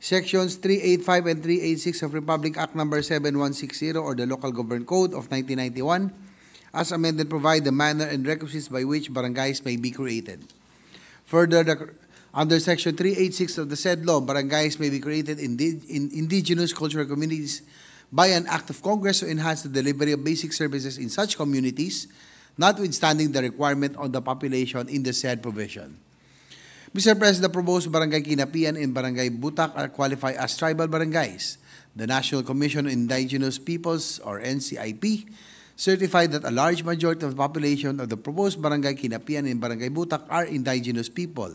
Sections 385 and 386 of Republic Act Number 7160 or the Local Government Code of 1991, as amended, provide the manner and requisites by which barangays may be created. Further, under Section 386 of the said law, barangays may be created in indigenous cultural communities by an act of Congress to enhance the delivery of basic services in such communities, notwithstanding the requirement on the population in the said provision. Mr. President, the proposed Barangay Kinapian and Barangay Butak are qualified as tribal barangays. The National Commission on Indigenous Peoples, or NCIP, certified that a large majority of the population of the proposed Barangay Kinapian and Barangay Butak are indigenous people,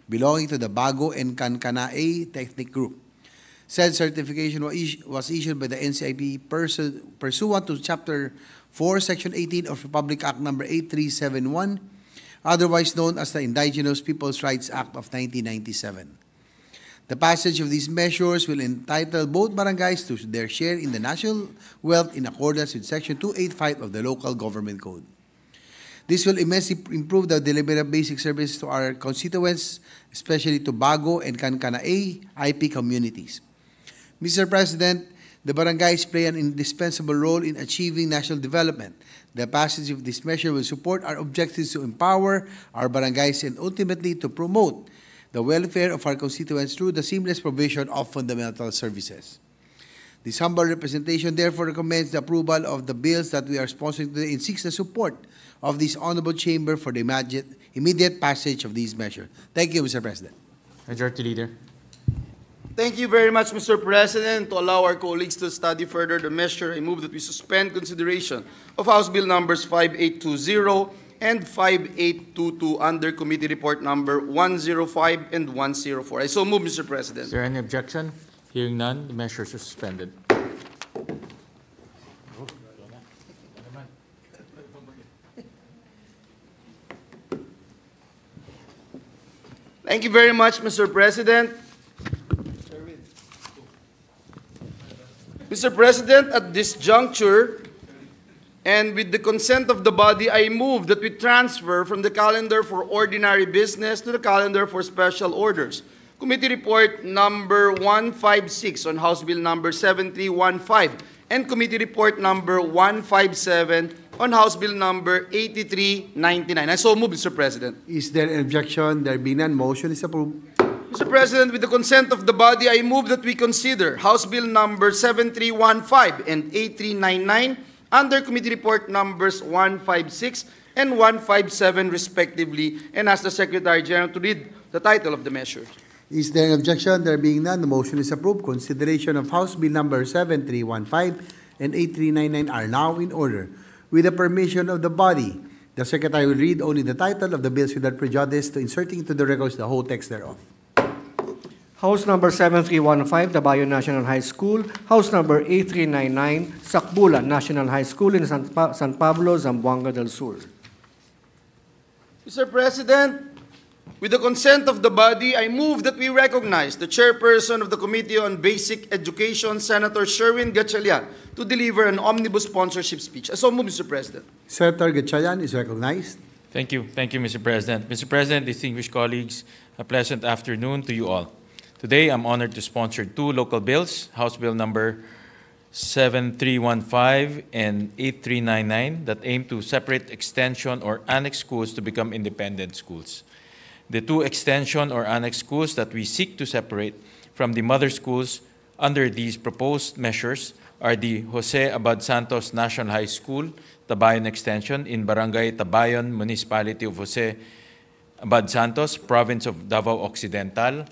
belonging to the Bago and Kankanae ethnic group. Said certification was issued by the NCIP pursuant to Chapter 4, Section 18 of Republic Act Number 8371, otherwise known as the Indigenous Peoples' Rights Act of 1997. The passage of these measures will entitle both barangays to their share in the national wealth in accordance with Section 285 of the Local Government Code. This will immensely improve the delivery of basic services to our constituents, especially to Bago and Kankanae IP communities. Mr. President, the barangays play an indispensable role in achieving national development. The passage of this measure will support our objectives to empower our barangays and ultimately to promote the welfare of our constituents through the seamless provision of fundamental services. This humble representation therefore recommends the approval of the bills that we are sponsoring today and seeks the support of this honorable chamber for the immediate passage of these measures. Thank you, Mr. President. Majority Leader. Thank you very much, Mr. President. To allow our colleagues to study further the measure, I move that we suspend consideration of House Bill numbers 5820 and 5822 under Committee Report number 105 and 104. I so move, Mr. President. Is there any objection? Hearing none, the measures are suspended. Thank you very much, Mr. President. Mr. President, at this juncture, and with the consent of the body, I move that we transfer from the calendar for ordinary business to the calendar for special orders. Committee Report number 156 on House Bill number 7315 and Committee Report number 157 on House Bill number 8399. I so move, Mr. President. Is there an objection? There being none, motion is approved. Mr. President, with the consent of the body, I move that we consider House Bill number 7315 and 8399 under Committee Report numbers 156 and 157 respectively, and ask the Secretary General to read the title of the measure. Is there an objection? There being none, the motion is approved. Consideration of House Bill number 7315 and 8399 are now in order. With the permission of the body, the Secretary will read only the title of the bills without prejudice to inserting into the records the whole text thereof. House number 7315, Tabayon National High School. House number 8399, Sakbulan National High School in San Pablo, Zamboanga del Sur. Mr. President, with the consent of the body, I move that we recognize the chairperson of the Committee on Basic Education, Senator Sherwin Gatchalian, to deliver an omnibus sponsorship speech. So move, Mr. President. Senator Gatchalian is recognized. Thank you. Thank you, Mr. President. Mr. President, distinguished colleagues, a pleasant afternoon to you all. Today, I'm honored to sponsor two local bills, House Bill number 7315 and 8399, that aim to separate extension or annex schools to become independent schools. The two extension or annex schools that we seek to separate from the mother schools under these proposed measures are the Jose Abad Santos National High School, Tabayon Extension in Barangay Tabayon, Municipality of Jose Abad Santos, Province of Davao Occidental,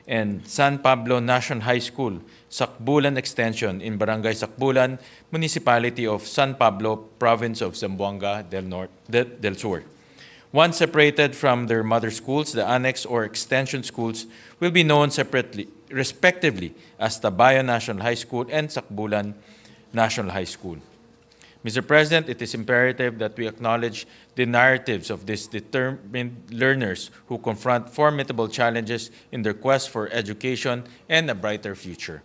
and San Pablo National High School, Sakbulan Extension in Barangay Sakbulan, Municipality of San Pablo, Province of Zamboanga del Sur. Once separated from their mother schools, the annex or extension schools will be known separately, respectively, as Tabayon National High School and Sakbulan National High School. Mr. President, it is imperative that we acknowledge the narratives of these determined learners who confront formidable challenges in their quest for education and a brighter future.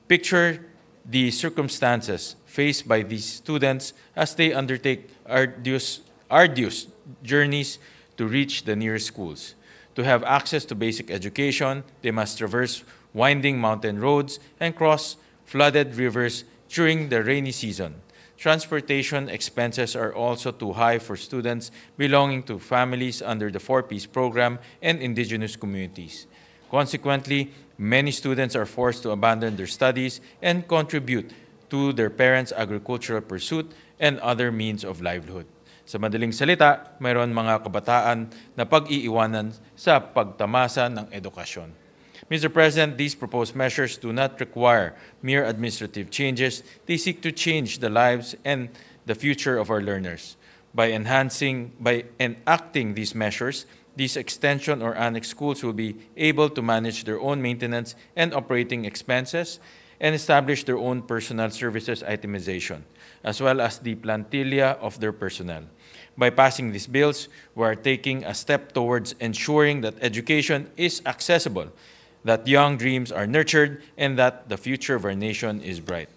Picture the circumstances faced by these students as they undertake arduous journeys to reach the nearest schools. To have access to basic education, they must traverse winding mountain roads and cross flooded rivers during the rainy season. Transportation expenses are also too high for students belonging to families under the 4-Piece program and indigenous communities. Consequently, many students are forced to abandon their studies and contribute to their parents' agricultural pursuit and other means of livelihood. Sa madaling salita, mayroon mga kabataan na pag-iiwanan sa pagtamasa ng edukasyon. Mr. President, these proposed measures do not require mere administrative changes. They seek to change the lives and the future of our learners. By enacting these measures, these extension or annex schools will be able to manage their own maintenance and operating expenses and establish their own personal services itemization, as well as the plantilla of their personnel. By passing these bills, we are taking a step towards ensuring that education is accessible, that young dreams are nurtured, and that the future of our nation is bright.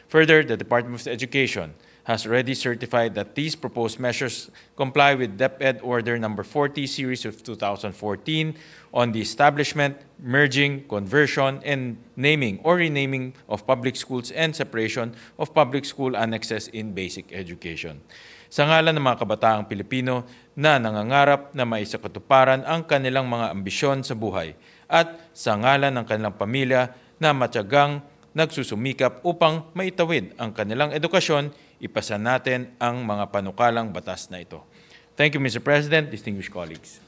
Further, the Department of Education has already certified that these proposed measures comply with DepEd Order No. 40 Series of 2014 on the establishment, merging, conversion, and naming or renaming of public schools and separation of public school annexes in basic education. Sa ngalan ng mga kabataang Pilipino na nangangarap na maisakatuparan ang kanilang mga ambisyon sa buhay at sa ngalan ng kanilang pamilya na matyagang nagsusumikap upang maitawid ang kanilang edukasyon, ipasa natin ang mga panukalang batas na ito. Thank you, Mr. President, distinguished colleagues.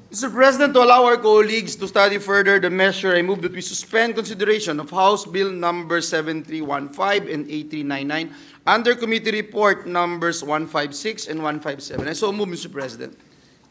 Mr. President, to allow our colleagues to study further the measure, I move that we suspend consideration of House Bill number 7315 and 8399 under Committee Report numbers 156 and 157. I so move, Mr. President.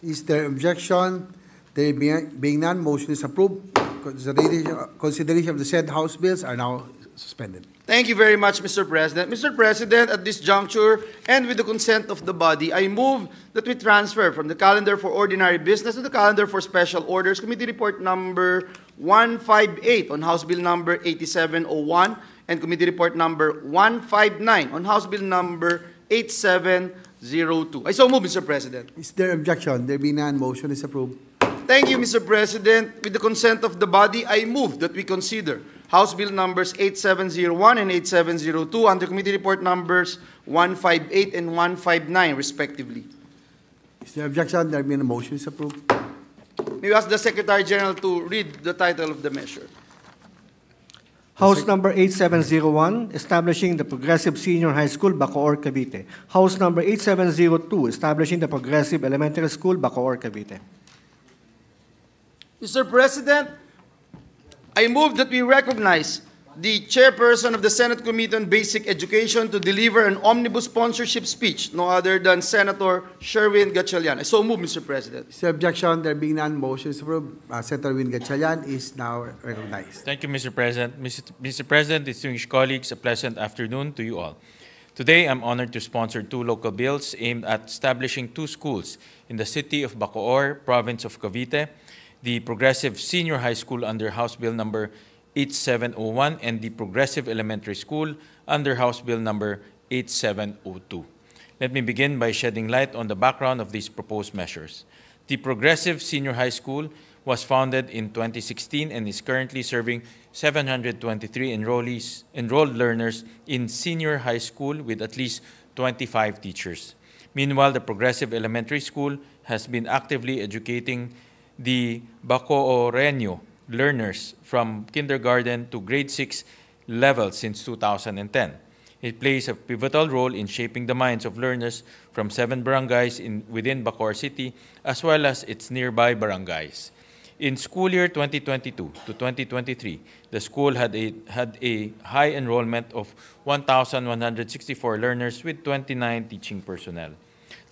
Is there objection? There being none, motion is approved. Consideration of the said House bills are now suspended. Thank you very much, Mr. President. Mr. President, at this juncture, and with the consent of the body, I move that we transfer from the calendar for ordinary business to the calendar for special orders, Committee Report number 158 on House Bill number 8701 and Committee Report number 159 on House Bill number 8702. I so move, Mr. President. Is there objection? There being none, motion is approved. Thank you, Mr. President. With the consent of the body, I move that we consider House Bill numbers 8701 and 8702 under Committee Report numbers 158 and 159, respectively. Is there objection? There being a motion is approved. May we ask the Secretary General to read the title of the measure. House number 8701, establishing the Progressive Senior High School, Bacoor, Cavite. House number 8702, establishing the Progressive Elementary School, Bacoor, Cavite. Mr. President, I move that we recognize the chairperson of the Senate Committee on Basic Education to deliver an omnibus sponsorship speech, no other than Senator Sherwin Gatchalian. I so move, Mr. President. Is there objection? There being none, motion is approved. Senator Win Gatchalian is now recognized. Thank you, Mr. President. Mr. President, distinguished colleagues, a pleasant afternoon to you all. Today, I'm honored to sponsor two local bills aimed at establishing two schools in the city of Bacoor, province of Cavite, the Progressive Senior High School under House Bill number 8701 and the Progressive Elementary School under House Bill number 8702. Let me begin by shedding light on the background of these proposed measures. The Progressive Senior High School was founded in 2016 and is currently serving 723 enrolled learners in senior high school with at least 25 teachers. Meanwhile, the Progressive Elementary School has been actively educating the Bacooreño learners from kindergarten to grade 6 level since 2010. It plays a pivotal role in shaping the minds of learners from 7 barangays within Bacoor City as well as its nearby barangays. In school year 2022 to 2023, the school had a high enrollment of 1,164 learners with 29 teaching personnel.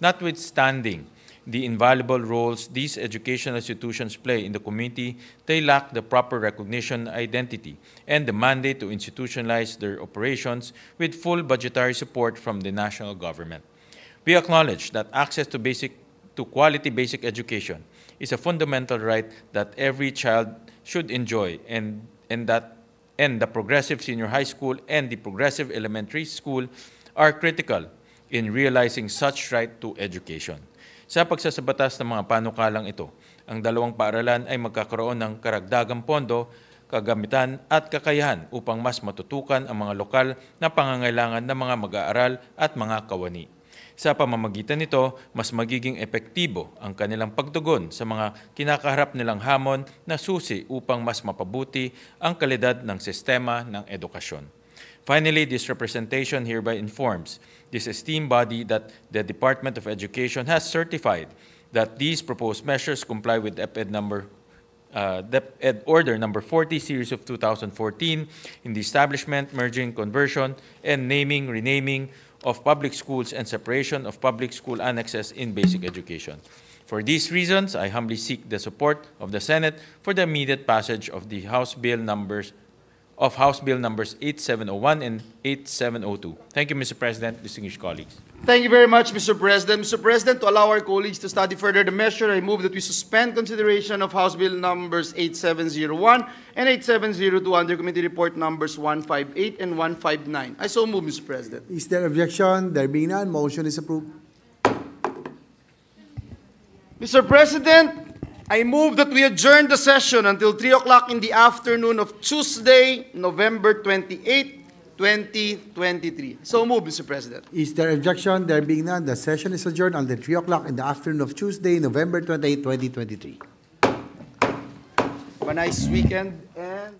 Notwithstanding the invaluable roles these educational institutions play in the community, they lack the proper recognition, identity, and the mandate to institutionalize their operations with full budgetary support from the national government. We acknowledge that access to quality basic education is a fundamental right that every child should enjoy, and the progressive senior high school and the progressive elementary school are critical in realizing such right to education. Sa pagsasabatas ng mga panukalang ito, ang dalawang paaralan ay magkakaroon ng karagdagang pondo, kagamitan at kakayahan upang mas matutukan ang mga lokal na pangangailangan ng mga mag-aaral at mga kawani. Sa pamamagitan nito, mas magiging epektibo ang kanilang pagtugon sa mga kinakaharap nilang hamon na susi upang mas mapabuti ang kalidad ng sistema ng edukasyon. Finally, this representation hereby informs this esteemed body that the Department of Education has certified that these proposed measures comply with DepEd Order number 40 series of 2014 in the establishment, merging, conversion, and naming, renaming of public schools and separation of public school annexes in basic education. For these reasons, I humbly seek the support of the Senate for the immediate passage of the House Bill numbers 8701 and 8702. Thank you, Mr. President, distinguished colleagues. Thank you very much, Mr. President. Mr. President, to allow our colleagues to study further the measure, I move that we suspend consideration of House Bill numbers 8701 and 8702 under Committee Report numbers 158 and 159. I so move, Mr. President. Is there objection? There being none, motion is approved. Mr. President, I move that we adjourn the session until 3 o'clock in the afternoon of Tuesday, November 28, 2023. So move, Mr. President. Is there objection? There being none, the session is adjourned until 3 o'clock in the afternoon of Tuesday, November 28, 2023. Have a nice weekend and